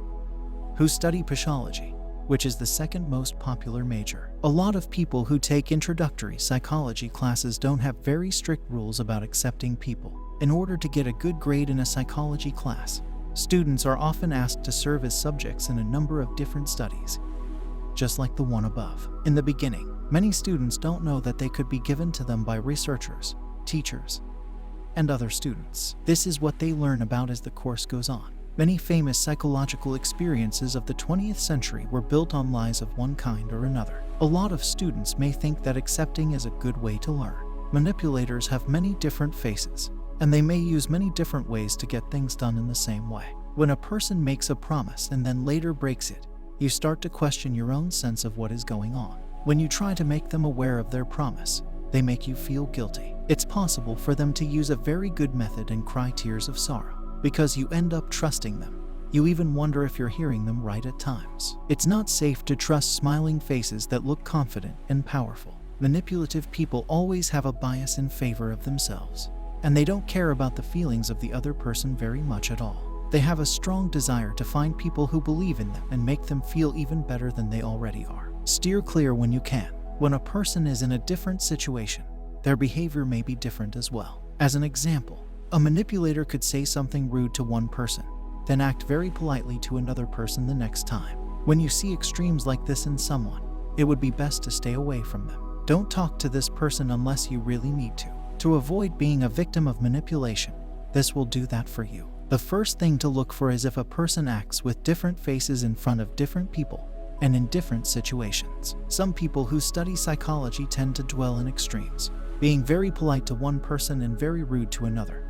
who study psychology, which is the second most popular major. A lot of people who take introductory psychology classes don't have very strict rules about accepting people. In order to get a good grade in a psychology class, students are often asked to serve as subjects in a number of different studies, just like the one above. In the beginning, many students don't know that they could be given to them by researchers, teachers, and other students. This is what they learn about as the course goes on. Many famous psychological experiences of the 20th century were built on lies of one kind or another. A lot of students may think that accepting is a good way to learn. Manipulators have many different faces, and they may use many different ways to get things done in the same way. When a person makes a promise and then later breaks it, you start to question your own sense of what is going on. When you try to make them aware of their promise, they make you feel guilty. It's possible for them to use a very good method and cry tears of sorrow, because you end up trusting them. You even wonder if you're hearing them right at times. It's not safe to trust smiling faces that look confident and powerful. Manipulative people always have a bias in favor of themselves, and they don't care about the feelings of the other person very much at all. They have a strong desire to find people who believe in them and make them feel even better than they already are. Steer clear when you can. When a person is in a different situation, their behavior may be different as well. As an example, a manipulator could say something rude to one person, then act very politely to another person the next time. When you see extremes like this in someone, it would be best to stay away from them. Don't talk to this person unless you really need to. To avoid being a victim of manipulation, this will do that for you. The first thing to look for is if a person acts with different faces in front of different people and in different situations. Some people who study psychology tend to dwell in extremes, being very polite to one person and very rude to another,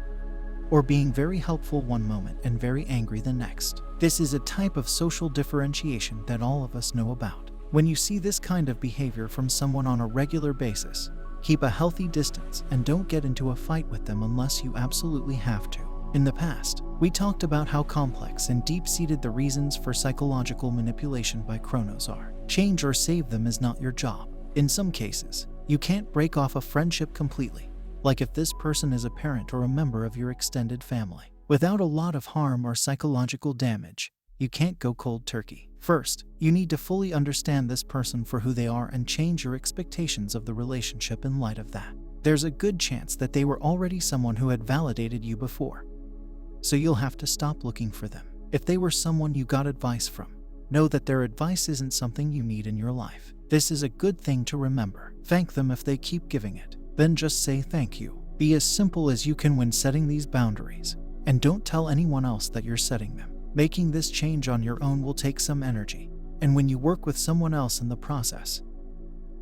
or being very helpful one moment and very angry the next. This is a type of social differentiation that all of us know about. When you see this kind of behavior from someone on a regular basis, keep a healthy distance and don't get into a fight with them unless you absolutely have to. In the past, we talked about how complex and deep-seated the reasons for psychological manipulation by chronos are. Change or save them is not your job. In some cases, you can't break off a friendship completely, like if this person is a parent or a member of your extended family. Without a lot of harm or psychological damage, you can't go cold turkey. First, you need to fully understand this person for who they are and change your expectations of the relationship in light of that. There's a good chance that they were already someone who had validated you before, so you'll have to stop looking for them. If they were someone you got advice from, know that their advice isn't something you need in your life. This is a good thing to remember. Thank them if they keep giving it. Then just say thank you. Be as simple as you can when setting these boundaries, and don't tell anyone else that you're setting them. Making this change on your own will take some energy, and when you work with someone else in the process,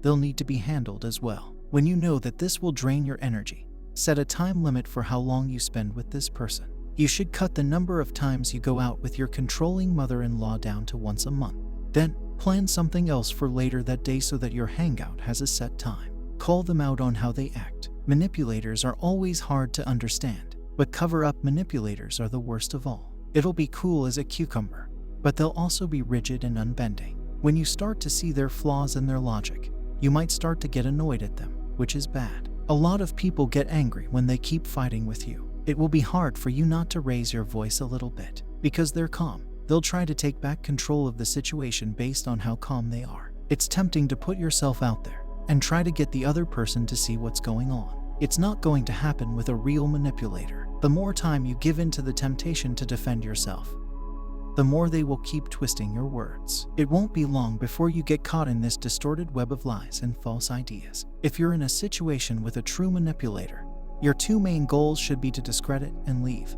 they'll need to be handled as well. When you know that this will drain your energy, set a time limit for how long you spend with this person. You should cut the number of times you go out with your controlling mother-in-law down to once a month. Then, plan something else for later that day so that your hangout has a set time. Call them out on how they act. Manipulators are always hard to understand, but cover-up manipulators are the worst of all. It'll be cool as a cucumber, but they'll also be rigid and unbending. When you start to see their flaws in their logic, you might start to get annoyed at them, which is bad. A lot of people get angry when they keep fighting with you. It will be hard for you not to raise your voice a little bit. Because they're calm, they'll try to take back control of the situation based on how calm they are. It's tempting to put yourself out there and try to get the other person to see what's going on. It's not going to happen with a real manipulator. The more time you give in to the temptation to defend yourself, the more they will keep twisting your words. It won't be long before you get caught in this distorted web of lies and false ideas. If you're in a situation with a true manipulator, your two main goals should be to discredit and leave,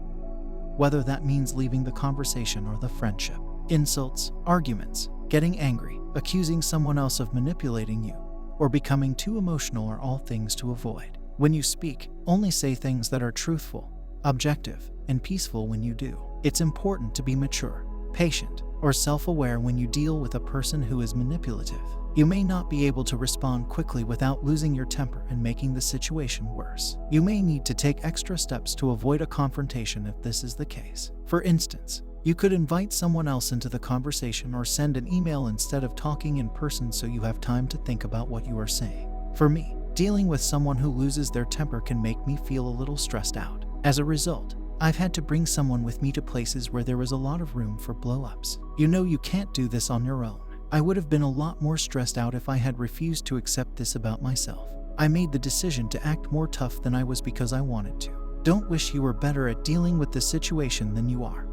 whether that means leaving the conversation or the friendship. Insults, arguments, getting angry, accusing someone else of manipulating you, or becoming too emotional are all things to avoid. When you speak, only say things that are truthful, objective, and peaceful when you do. It's important to be mature, patient, or self-aware when you deal with a person who is manipulative. You may not be able to respond quickly without losing your temper and making the situation worse. You may need to take extra steps to avoid a confrontation if this is the case. For instance, you could invite someone else into the conversation or send an email instead of talking in person so you have time to think about what you are saying. For me, dealing with someone who loses their temper can make me feel a little stressed out. As a result, I've had to bring someone with me to places where there was a lot of room for blow-ups. You know you can't do this on your own. I would have been a lot more stressed out if I had refused to accept this about myself. I made the decision to act more tough than I was because I wanted to. Don't wish you were better at dealing with the situation than you are,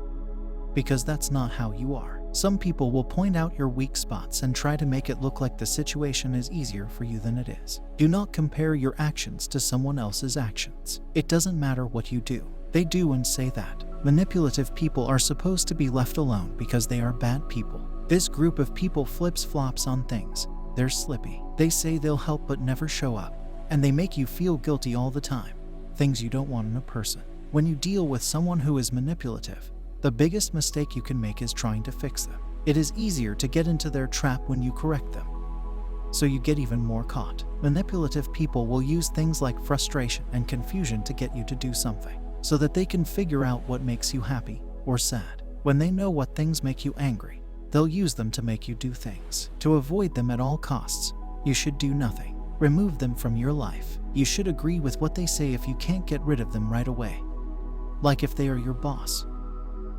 because that's not how you are. Some people will point out your weak spots and try to make it look like the situation is easier for you than it is. Do not compare your actions to someone else's actions. It doesn't matter what you do. They do and say that. Manipulative people are supposed to be left alone because they are bad people. This group of people flips-flops on things. They're slippy. They say they'll help but never show up, and they make you feel guilty all the time. Things you don't want in a person. When you deal with someone who is manipulative, the biggest mistake you can make is trying to fix them. It is easier to get into their trap when you correct them, so you get even more caught. Manipulative people will use things like frustration and confusion to get you to do something, so that they can figure out what makes you happy or sad. When they know what things make you angry, they'll use them to make you do things. To avoid them at all costs, you should do nothing. Remove them from your life. You should agree with what they say if you can't get rid of them right away. Like if they are your boss,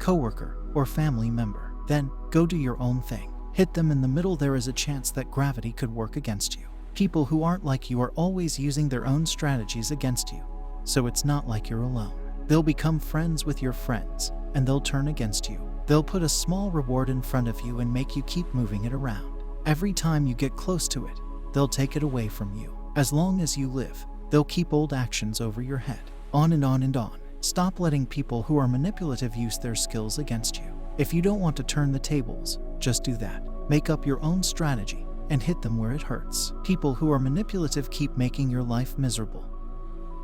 coworker, or family member, then go do your own thing. Hit them in the middle. There is a chance that gravity could work against you. People who aren't like you are always using their own strategies against you, so it's not like you're alone. They'll become friends with your friends, and they'll turn against you. They'll put a small reward in front of you and make you keep moving it around. Every time you get close to it, they'll take it away from you. As long as you live, they'll keep old actions over your head. On and on and on. Stop letting people who are manipulative use their skills against you. If you don't want to turn the tables, just do that. Make up your own strategy and hit them where it hurts. People who are manipulative keep making your life miserable,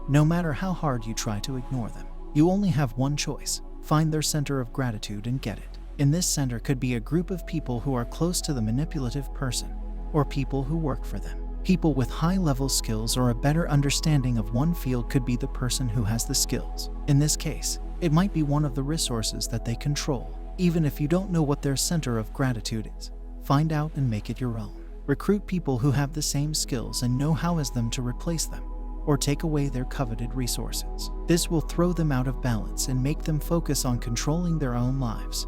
no matter how hard you try to ignore them. You only have one choice. Find their center of gratitude and get it. In this center could be a group of people who are close to the manipulative person, or people who work for them. People with high-level skills or a better understanding of one field could be the person who has the skills. In this case, it might be one of the resources that they control. Even if you don't know what their center of gratitude is, find out and make it your own. Recruit people who have the same skills and know how as them to replace them, or take away their coveted resources. This will throw them out of balance and make them focus on controlling their own lives,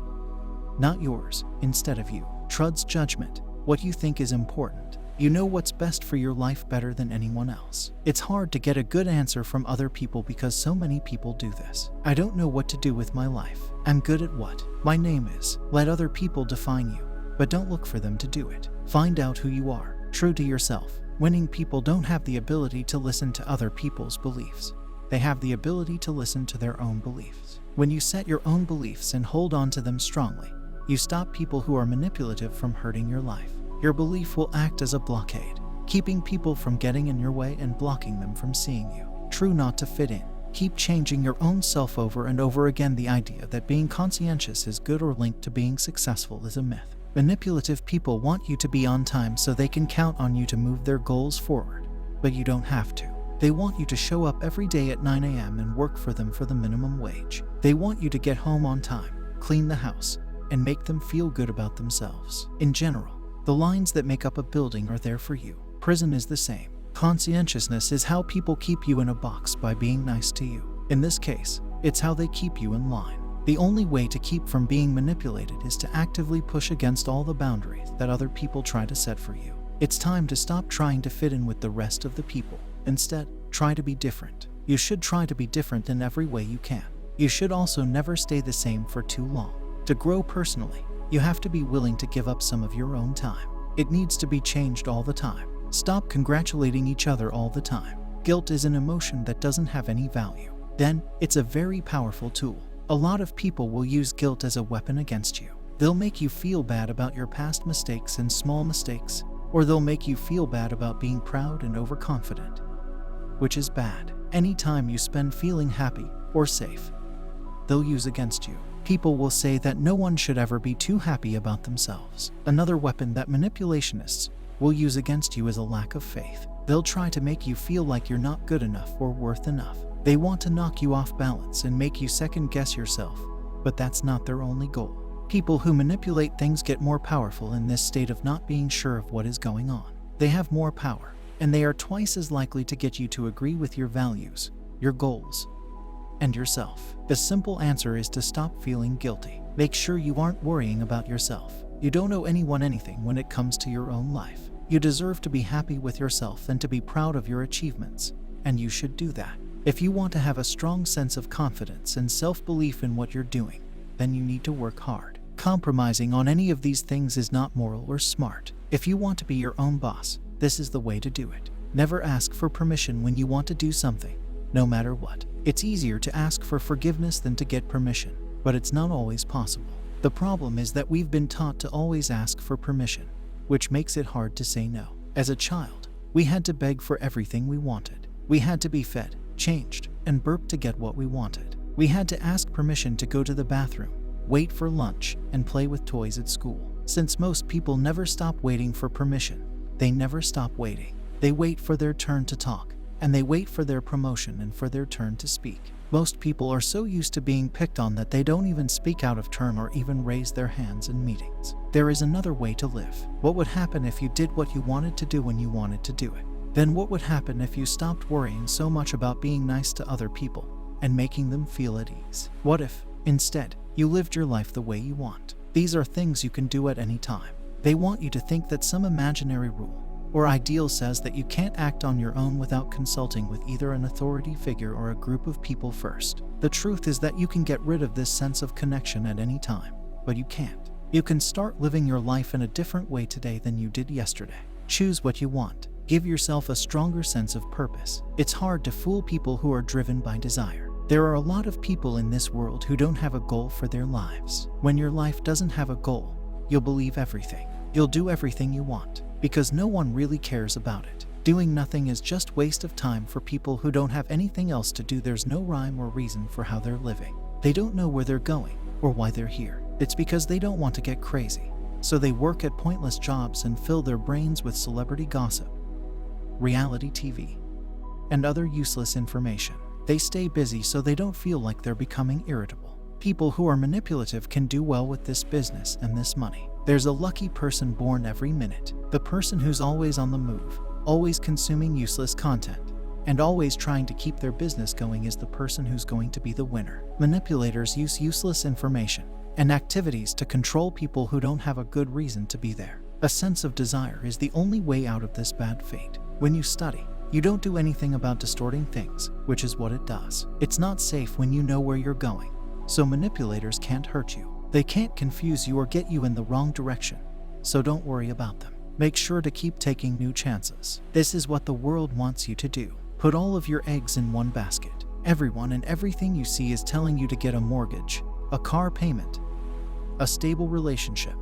not yours, instead of you. Trust judgment. What you think is important. You know what's best for your life better than anyone else. It's hard to get a good answer from other people because so many people do this. I don't know what to do with my life. I'm good at what my name is. Let other people define you, but don't look for them to do it. Find out who you are, true to yourself. Winning people don't have the ability to listen to other people's beliefs. They have the ability to listen to their own beliefs. When you set your own beliefs and hold on to them strongly, you stop people who are manipulative from hurting your life. Your belief will act as a blockade, keeping people from getting in your way and blocking them from seeing you. True not to fit in. Keep changing your own self over and over again. The idea that being conscientious is good or linked to being successful is a myth. Manipulative people want you to be on time so they can count on you to move their goals forward, but you don't have to. They want you to show up every day at 9 a.m. and work for them for the minimum wage. They want you to get home on time, clean the house, and make them feel good about themselves. In general, the lines that make up a building are there for you. Prison is the same. Conscientiousness is how people keep you in a box by being nice to you. In this case, it's how they keep you in line. The only way to keep from being manipulated is to actively push against all the boundaries that other people try to set for you. It's time to stop trying to fit in with the rest of the people. Instead, try to be different. You should try to be different in every way you can. You should also never stay the same for too long. To grow personally, you have to be willing to give up some of your own time. It needs to be changed all the time. Stop congratulating each other all the time. Guilt is an emotion that doesn't have any value. Then, it's a very powerful tool. A lot of people will use guilt as a weapon against you. They'll make you feel bad about your past mistakes and small mistakes, or they'll make you feel bad about being proud and overconfident, which is bad. Anytime you spend feeling happy or safe, they'll use against you. People will say that no one should ever be too happy about themselves. Another weapon that manipulationists will use against you is a lack of faith. They'll try to make you feel like you're not good enough or worth enough. They want to knock you off balance and make you second-guess yourself, but that's not their only goal. People who manipulate things get more powerful in this state of not being sure of what is going on. They have more power, and they are twice as likely to get you to agree with your values, your goals, and yourself. The simple answer is to stop feeling guilty. Make sure you aren't worrying about yourself. You don't owe anyone anything when it comes to your own life. You deserve to be happy with yourself and to be proud of your achievements, and you should do that. If you want to have a strong sense of confidence and self-belief in what you're doing, then you need to work hard. Compromising on any of these things is not moral or smart. If you want to be your own boss, this is the way to do it. Never ask for permission when you want to do something, no matter what. It's easier to ask for forgiveness than to get permission, but it's not always possible. The problem is that we've been taught to always ask for permission, which makes it hard to say no. As a child, we had to beg for everything we wanted. We had to be fed, changed, and burped to get what we wanted. We had to ask permission to go to the bathroom, wait for lunch, and play with toys at school. Since most people never stop waiting for permission, they never stop waiting. They wait for their turn to talk, and they wait for their promotion and for their turn to speak. Most people are so used to being picked on that they don't even speak out of turn or even raise their hands in meetings. There is another way to live. What would happen if you did what you wanted to do when you wanted to do it? Then what would happen if you stopped worrying so much about being nice to other people and making them feel at ease? What if, instead, you lived your life the way you want? These are things you can do at any time. They want you to think that some imaginary rule or ideal says that you can't act on your own without consulting with either an authority figure or a group of people first. The truth is that you can get rid of this sense of connection at any time, but you can't. You can start living your life in a different way today than you did yesterday. Choose what you want. Give yourself a stronger sense of purpose. It's hard to fool people who are driven by desire. There are a lot of people in this world who don't have a goal for their lives. When your life doesn't have a goal, you'll believe everything. You'll do everything you want, because no one really cares about it. Doing nothing is just waste of time for people who don't have anything else to do. There's no rhyme or reason for how they're living. They don't know where they're going or why they're here. It's because they don't want to get crazy. So they work at pointless jobs and fill their brains with celebrity gossip, reality TV, and other useless information. They stay busy so they don't feel like they're becoming irritable. People who are manipulative can do well with this business and this money. There's a lucky person born every minute. The person who's always on the move, always consuming useless content, and always trying to keep their business going is the person who's going to be the winner. Manipulators use useless information and activities to control people who don't have a good reason to be there. A sense of desire is the only way out of this bad fate. When you study, you don't do anything about distorting things, which is what it does. It's not safe when you know where you're going, so manipulators can't hurt you. They can't confuse you or get you in the wrong direction, so don't worry about them. Make sure to keep taking new chances. This is what the world wants you to do. Put all of your eggs in one basket. Everyone and everything you see is telling you to get a mortgage, a car payment, a stable relationship,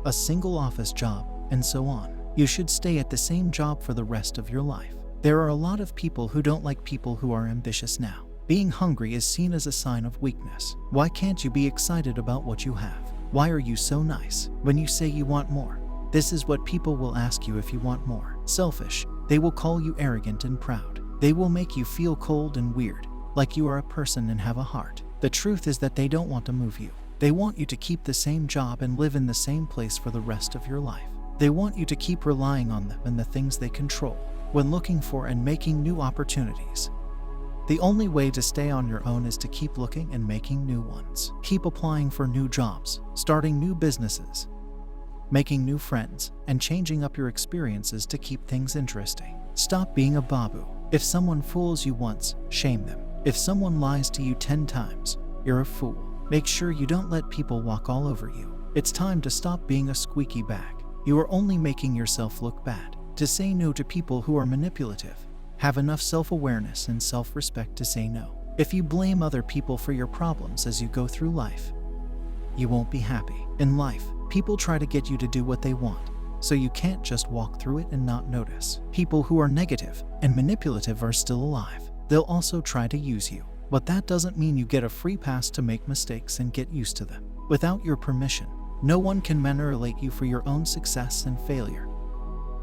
a single office job, and so on. You should stay at the same job for the rest of your life. There are a lot of people who don't like people who are ambitious now. Being hungry is seen as a sign of weakness. Why can't you be excited about what you have? Why are you so nice when you say you want more? This is what people will ask you if you want more. Selfish. They will call you arrogant and proud. They will make you feel cold and weird, like you are a person and have a heart. The truth is that they don't want to move you. They want you to keep the same job and live in the same place for the rest of your life. They want you to keep relying on them and the things they control when looking for and making new opportunities. The only way to stay on your own is to keep looking and making new ones. Keep applying for new jobs, starting new businesses, making new friends, and changing up your experiences to keep things interesting. Stop being a babu. If someone fools you once, shame them. If someone lies to you 10 times, you're a fool. Make sure you don't let people walk all over you. It's time to stop being a squeaky bag. You are only making yourself look bad. To say no to people who are manipulative. Have enough self-awareness and self-respect to say no. If you blame other people for your problems as you go through life, you won't be happy. In life, people try to get you to do what they want, so you can't just walk through it and not notice. People who are negative and manipulative are still alive. They'll also try to use you, but that doesn't mean you get a free pass to make mistakes and get used to them. Without your permission, no one can manipulate you for your own success and failure.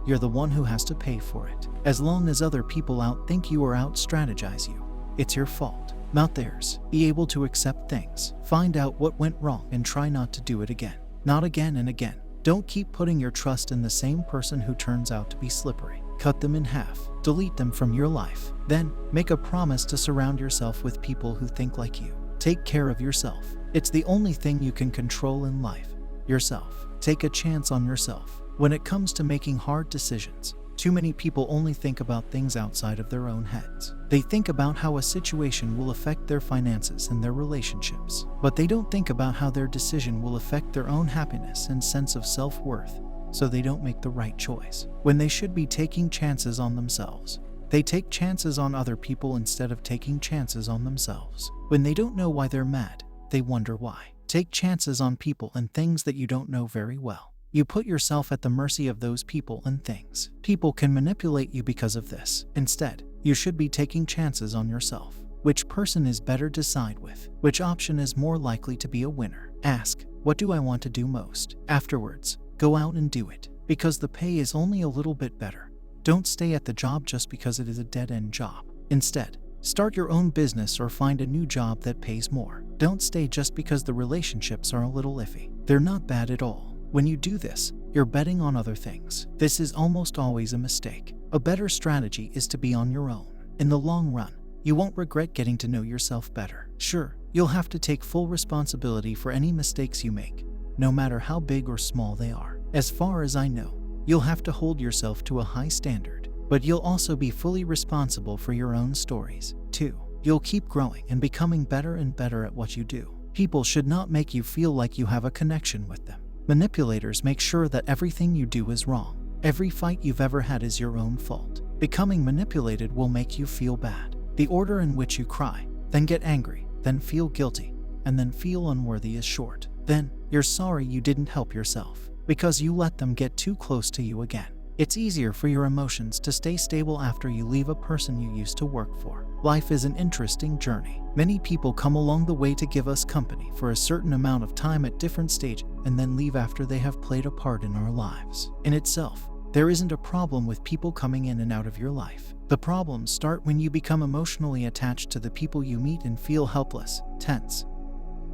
You're the one who has to pay for it. As long as other people outthink you or out-strategize you, it's your fault, not theirs. Be able to accept things. Find out what went wrong and try not to do it again. Not again and again. Don't keep putting your trust in the same person who turns out to be slippery. Cut them in half. Delete them from your life. Then, make a promise to surround yourself with people who think like you. Take care of yourself. It's the only thing you can control in life. Yourself. Take a chance on yourself. When it comes to making hard decisions, too many people only think about things outside of their own heads. They think about how a situation will affect their finances and their relationships, but they don't think about how their decision will affect their own happiness and sense of self-worth, so they don't make the right choice. When they should be taking chances on themselves, they take chances on other people instead of taking chances on themselves. When they don't know why they're mad, they wonder why. Take chances on people and things that you don't know very well. You put yourself at the mercy of those people and things. People can manipulate you because of this. Instead, you should be taking chances on yourself. Which person is better to side with? Which option is more likely to be a winner? Ask, what do I want to do most? Afterwards, go out and do it, because the pay is only a little bit better. Don't stay at the job just because it is a dead-end job. Instead, start your own business or find a new job that pays more. Don't stay just because the relationships are a little iffy. They're not bad at all. When you do this, you're betting on other things. This is almost always a mistake. A better strategy is to be on your own. In the long run, you won't regret getting to know yourself better. Sure, you'll have to take full responsibility for any mistakes you make, no matter how big or small they are. As far as I know, you'll have to hold yourself to a high standard, but you'll also be fully responsible for your own stories, too. You'll keep growing and becoming better and better at what you do. People should not make you feel like you have a connection with them. Manipulators make sure that everything you do is wrong. Every fight you've ever had is your own fault. Becoming manipulated will make you feel bad. The order in which you cry, then get angry, then feel guilty, and then feel unworthy is short. Then, you're sorry you didn't help yourself, because you let them get too close to you again. It's easier for your emotions to stay stable after you leave a person you used to work for. Life is an interesting journey. Many people come along the way to give us company for a certain amount of time at different stages and then leave after they have played a part in our lives. In itself, there isn't a problem with people coming in and out of your life. The problems start when you become emotionally attached to the people you meet and feel helpless, tense,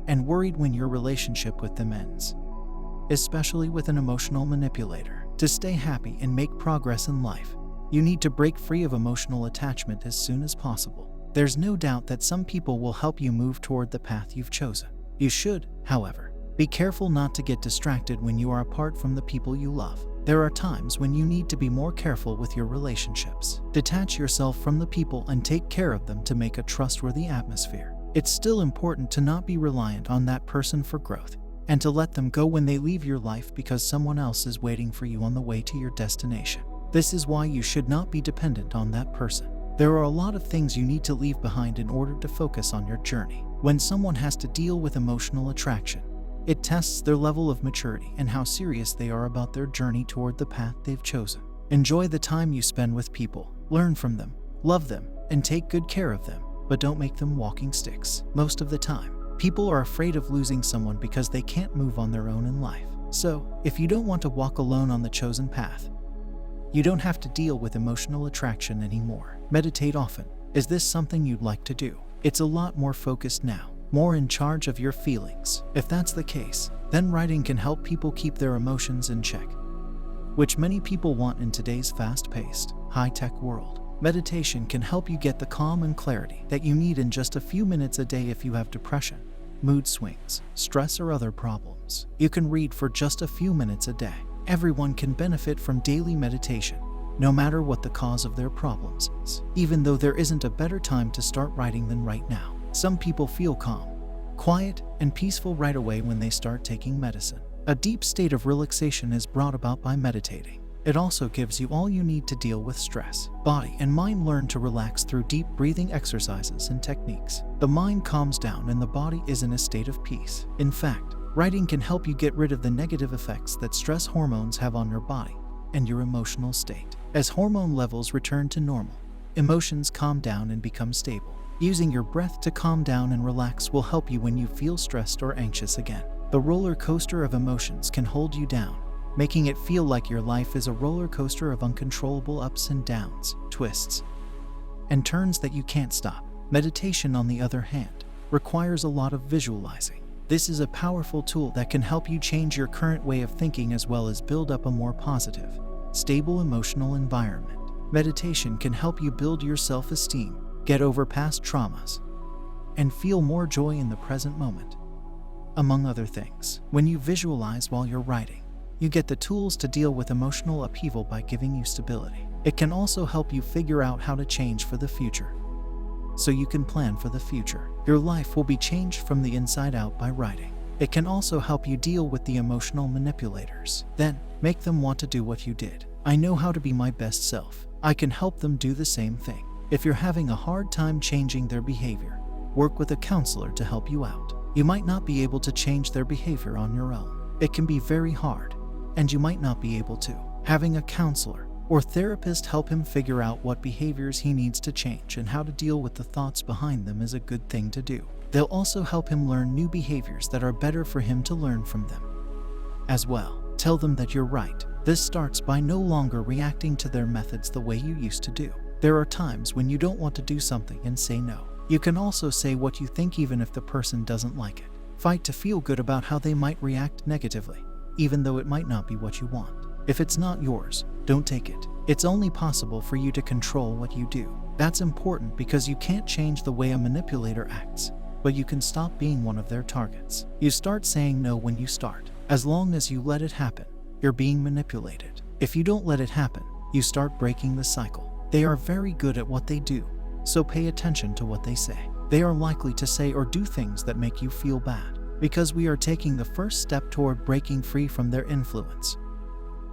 and worried when your relationship with them ends. Especially with an emotional manipulator. To stay happy and make progress in life, you need to break free of emotional attachment as soon as possible. There's no doubt that some people will help you move toward the path you've chosen. You should, however, be careful not to get distracted when you are apart from the people you love. There are times when you need to be more careful with your relationships. Detach yourself from the people and take care of them to make a trustworthy atmosphere. It's still important to not be reliant on that person for growth, and to let them go when they leave your life because someone else is waiting for you on the way to your destination. This is why you should not be dependent on that person. There are a lot of things you need to leave behind in order to focus on your journey. When someone has to deal with emotional attraction, it tests their level of maturity and how serious they are about their journey toward the path they've chosen. Enjoy the time you spend with people, learn from them, love them, and take good care of them, but don't make them walking sticks. Most of the time, people are afraid of losing someone because they can't move on their own in life. So, if you don't want to walk alone on the chosen path, you don't have to deal with emotional attraction anymore. Meditate often. Is this something you'd like to do? It's a lot more focused now, more in charge of your feelings. If that's the case, then writing can help people keep their emotions in check, which many people want in today's fast-paced, high-tech world. Meditation can help you get the calm and clarity that you need in just a few minutes a day if you have depression, mood swings, stress, or other problems. You can read for just a few minutes a day. Everyone can benefit from daily meditation, no matter what the cause of their problems is. Even though there isn't a better time to start writing than right now. Some people feel calm, quiet, and peaceful right away when they start taking medicine. A deep state of relaxation is brought about by meditating. It also gives you all you need to deal with stress. Body and mind learn to relax through deep breathing exercises and techniques. The mind calms down and the body is in a state of peace. In fact, writing can help you get rid of the negative effects that stress hormones have on your body and your emotional state. As hormone levels return to normal, emotions calm down and become stable. Using your breath to calm down and relax will help you when you feel stressed or anxious again. The roller coaster of emotions can hold you down, making it feel like your life is a roller coaster of uncontrollable ups and downs, twists, and turns that you can't stop. Meditation, on the other hand, requires a lot of visualizing. This is a powerful tool that can help you change your current way of thinking as well as build up a more positive, stable emotional environment. Meditation can help you build your self-esteem, get over past traumas, and feel more joy in the present moment, among other things. When you visualize while you're writing, You get the tools to deal with emotional upheaval by giving you stability. It can also help you figure out how to change for the future, so you can plan for the future. Your life will be changed from the inside out by writing. It can also help you deal with the emotional manipulators. Then, make them want to do what you did. I know how to be my best self. I can help them do the same thing. If you're having a hard time changing their behavior, work with a counselor to help you out. You might not be able to change their behavior on your own. It can be very hard, and you might not be able to. Having a counselor or therapist help him figure out what behaviors he needs to change and how to deal with the thoughts behind them is a good thing to do. They'll also help him learn new behaviors that are better for him to learn from them as well. Tell them that you're right. This starts by no longer reacting to their methods the way you used to do. There are times when you don't want to do something and say no. You can also say what you think even if the person doesn't like it. Fight to feel good about how they might react negatively, even though it might not be what you want. If it's not yours, don't take it. It's only possible for you to control what you do. That's important because you can't change the way a manipulator acts, but you can stop being one of their targets. You start saying no when you start. As long as you let it happen, you're being manipulated. If you don't let it happen, you start breaking the cycle. They are very good at what they do, so pay attention to what they say. They are likely to say or do things that make you feel bad, because we are taking the first step toward breaking free from their influence.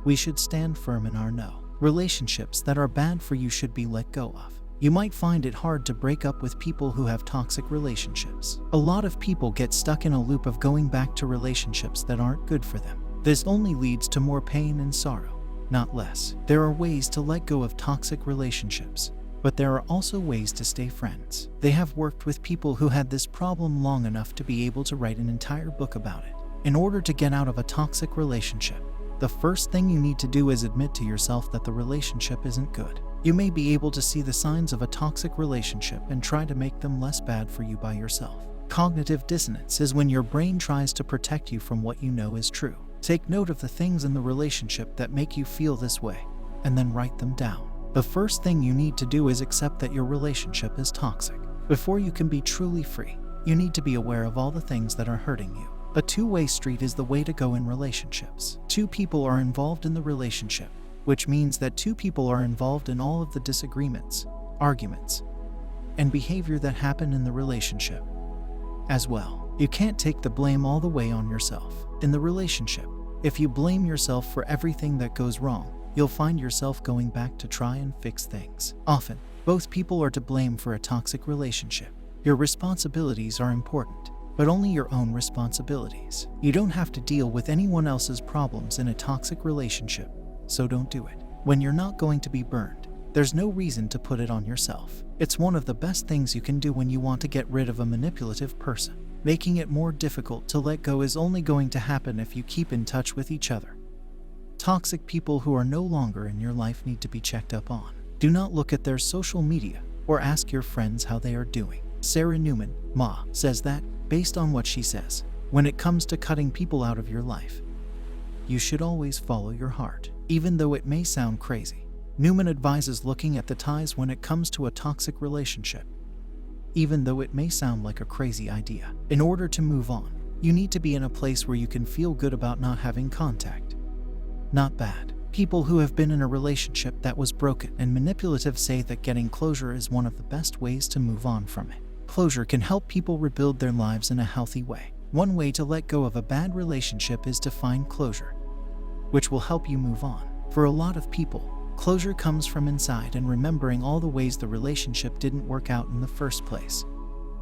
We should stand firm in our no. Relationships that are bad for you should be let go of. You might find it hard to break up with people who have toxic relationships. A lot of people get stuck in a loop of going back to relationships that aren't good for them. This only leads to more pain and sorrow, not less. There are ways to let go of toxic relationships, but there are also ways to stay friends. They have worked with people who had this problem long enough to be able to write an entire book about it. In order to get out of a toxic relationship, the first thing you need to do is admit to yourself that the relationship isn't good. You may be able to see the signs of a toxic relationship and try to make them less bad for you by yourself. Cognitive dissonance is when your brain tries to protect you from what you know is true. Take note of the things in the relationship that make you feel this way, and then write them down. The first thing you need to do is accept that your relationship is toxic. Before you can be truly free, you need to be aware of all the things that are hurting you. A two-way street is the way to go in relationships. Two people are involved in the relationship, which means that two people are involved in all of the disagreements, arguments, and behavior that happen in the relationship as well. You can't take the blame all the way on yourself. In the relationship, if you blame yourself for everything that goes wrong, you'll find yourself going back to try and fix things. Often, both people are to blame for a toxic relationship. Your responsibilities are important, but only your own responsibilities. You don't have to deal with anyone else's problems in a toxic relationship, so don't do it. When you're not going to be burned, there's no reason to put it on yourself. It's one of the best things you can do when you want to get rid of a manipulative person. Making it more difficult to let go is only going to happen if you keep in touch with each other. Toxic people who are no longer in your life need to be checked up on. Do not look at their social media or ask your friends how they are doing. Sarah Newman, Ma, says that, based on what she says, when it comes to cutting people out of your life, you should always follow your heart, even though it may sound crazy. Newman advises looking at the ties when it comes to a toxic relationship, even though it may sound like a crazy idea. In order to move on, you need to be in a place where you can feel good about not having contact, not bad. People who have been in a relationship that was broken and manipulative say that getting closure is one of the best ways to move on from it. Closure can help people rebuild their lives in a healthy way. One way to let go of a bad relationship is to find closure, which will help you move on. For a lot of people, closure comes from inside and remembering all the ways the relationship didn't work out in the first place,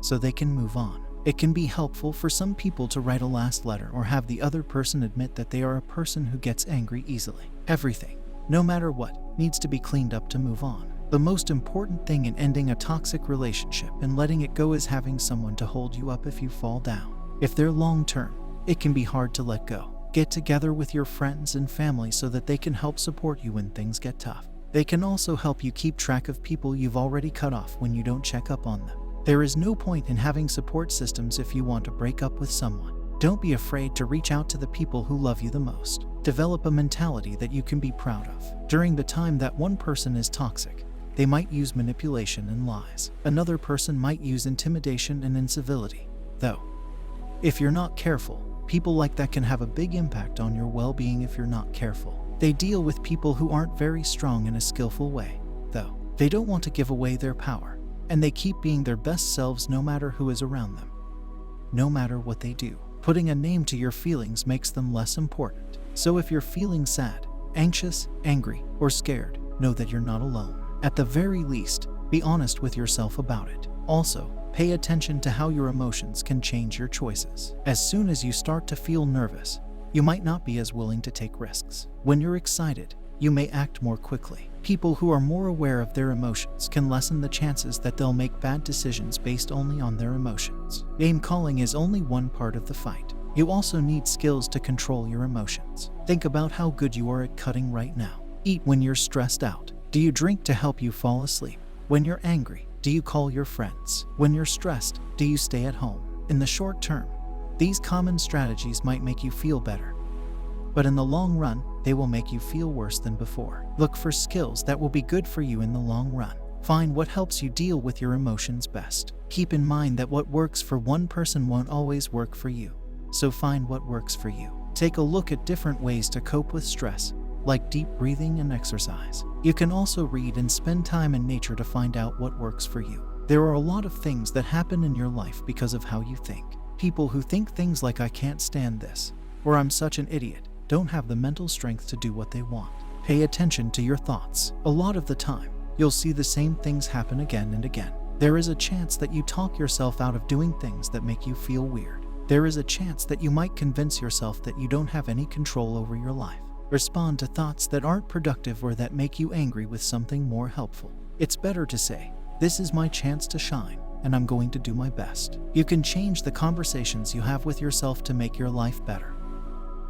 so they can move on. It can be helpful for some people to write a last letter or have the other person admit that they are a person who gets angry easily. Everything, no matter what, needs to be cleaned up to move on. The most important thing in ending a toxic relationship and letting it go is having someone to hold you up if you fall down. If they're long-term, it can be hard to let go. Get together with your friends and family so that they can help support you when things get tough. They can also help you keep track of people you've already cut off when you don't check up on them. There is no point in having support systems if you want to break up with someone. Don't be afraid to reach out to the people who love you the most. Develop a mentality that you can be proud of. During the time that one person is toxic, they might use manipulation and lies. Another person might use intimidation and incivility. Though, if you're not careful, People like that can have a big impact on your well-being if you're not careful. They deal with people who aren't very strong in a skillful way, though. They don't want to give away their power, and they keep being their best selves no matter who is around them. No matter what they do, putting a name to your feelings makes them less important. So if you're feeling sad, anxious, angry, or scared, know that you're not alone. At the very least, be honest with yourself about it. Also, pay attention to how your emotions can change your choices. As soon as you start to feel nervous, you might not be as willing to take risks. When you're excited, you may act more quickly. People who are more aware of their emotions can lessen the chances that they'll make bad decisions based only on their emotions. Name calling is only one part of the fight. You also need skills to control your emotions. Think about how good you are at cutting right now. Eat when you're stressed out. Do you drink to help you fall asleep? When you're angry, do you call your friends? When you're stressed, do you stay at home? In the short term, these common strategies might make you feel better, but in the long run, they will make you feel worse than before. Look for skills that will be good for you in the long run. Find what helps you deal with your emotions best. Keep in mind that what works for one person won't always work for you, so find what works for you. Take a look at different ways to cope with stress, like deep breathing and exercise. You can also read and spend time in nature to find out what works for you. There are a lot of things that happen in your life because of how you think. People who think things like "I can't stand this," or "I'm such an idiot," don't have the mental strength to do what they want. Pay attention to your thoughts. A lot of the time, you'll see the same things happen again and again. There is a chance that you talk yourself out of doing things that make you feel weird. There is a chance that you might convince yourself that you don't have any control over your life. Respond to thoughts that aren't productive or that make you angry with something more helpful. It's better to say, "This is my chance to shine, and I'm going to do my best." You can change the conversations you have with yourself to make your life better,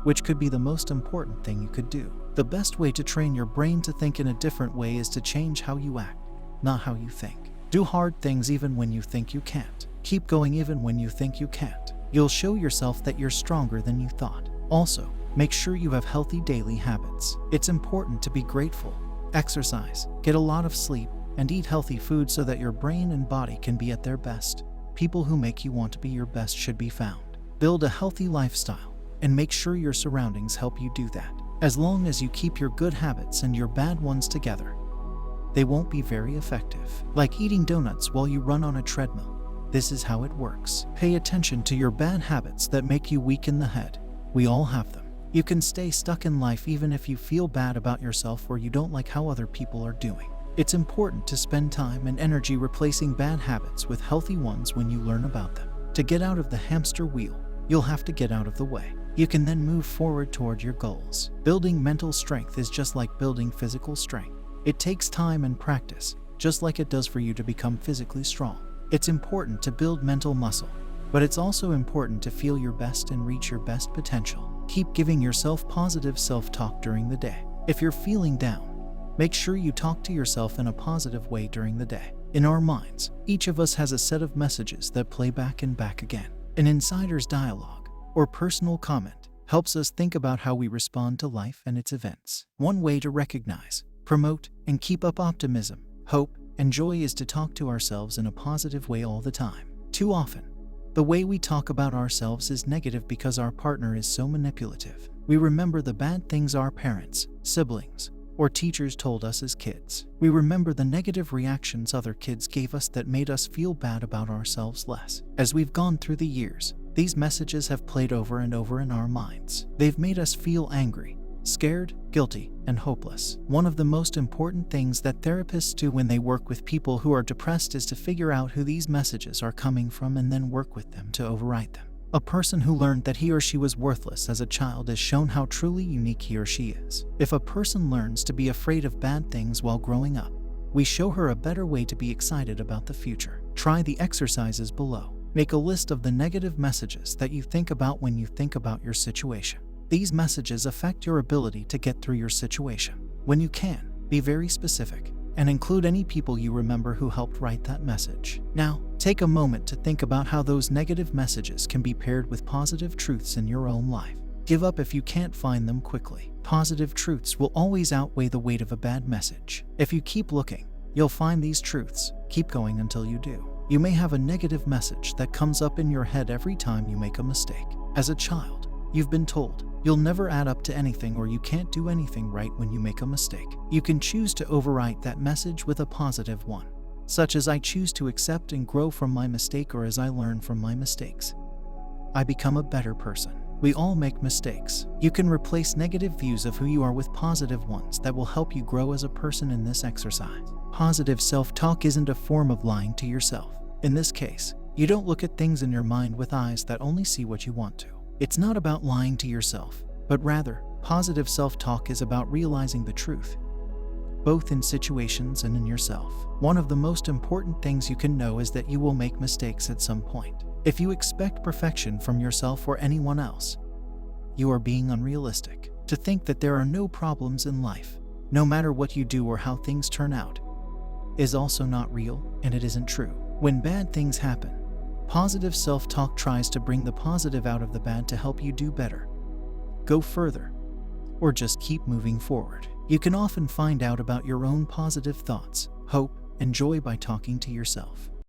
which could be the most important thing you could do. The best way to train your brain to think in a different way is to change how you act, not how you think. Do hard things even when you think you can't. Keep going even when you think you can't. You'll show yourself that you're stronger than you thought. Also, make sure you have healthy daily habits. It's important to be grateful, exercise, get a lot of sleep, and eat healthy food so that your brain and body can be at their best. People who make you want to be your best should be found. Build a healthy lifestyle, and make sure your surroundings help you do that. As long as you keep your good habits and your bad ones together, they won't be very effective. Like eating donuts while you run on a treadmill. This is how it works. Pay attention to your bad habits that make you weak in the head. We all have them. You can stay stuck in life even if you feel bad about yourself or you don't like how other people are doing. It's important to spend time and energy replacing bad habits with healthy ones when you learn about them. To get out of the hamster wheel, you'll have to get out of the way. You can then move forward toward your goals. Building mental strength is just like building physical strength. It takes time and practice, just like it does for you to become physically strong. It's important to build mental muscle, but it's also important to feel your best and reach your best potential. Keep giving yourself positive self-talk during the day. If you're feeling down, make sure you talk to yourself in a positive way during the day. In our minds, each of us has a set of messages that play back and back again. An insider's dialogue, or personal comment, helps us think about how we respond to life and its events. One way to recognize, promote, and keep up optimism, hope, and joy is to talk to ourselves in a positive way all the time. Too often, the way we talk about ourselves is negative because our partner is so manipulative. We remember the bad things our parents, siblings, or teachers told us as kids. We remember the negative reactions other kids gave us that made us feel bad about ourselves less. As we've gone through the years, these messages have played over and over in our minds. They've made us feel angry, scared, guilty, and hopeless. One of the most important things that therapists do when they work with people who are depressed is to figure out who these messages are coming from and then work with them to overwrite them. A person who learned that he or she was worthless as a child is shown how truly unique he or she is. If a person learns to be afraid of bad things while growing up, we show her a better way to be excited about the future. Try the exercises below. Make a list of the negative messages that you think about when you think about your situation. These messages affect your ability to get through your situation. When you can, be very specific and include any people you remember who helped write that message. Now, take a moment to think about how those negative messages can be paired with positive truths in your own life. Give up if you can't find them quickly. Positive truths will always outweigh the weight of a bad message. If you keep looking, you'll find these truths. Keep going until you do. You may have a negative message that comes up in your head every time you make a mistake. As a child, You've been told, you'll never add up to anything or you can't do anything right when you make a mistake. You can choose to overwrite that message with a positive one, such as I choose to accept and grow from my mistake, or as I learn from my mistakes, I become a better person. We all make mistakes. You can replace negative views of who you are with positive ones that will help you grow as a person in this exercise. Positive self-talk isn't a form of lying to yourself. In this case, you don't look at things in your mind with eyes that only see what you want to. It's not about lying to yourself, but rather, positive self-talk is about realizing the truth, both in situations and in yourself. One of the most important things you can know is that you will make mistakes at some point. If you expect perfection from yourself or anyone else, you are being unrealistic. To think that there are no problems in life, no matter what you do or how things turn out, is also not real, and it isn't true. When bad things happen, positive self-talk tries to bring the positive out of the bad to help you do better, go further, or just keep moving forward. You can often find out about your own positive thoughts, hope, and joy by talking to yourself.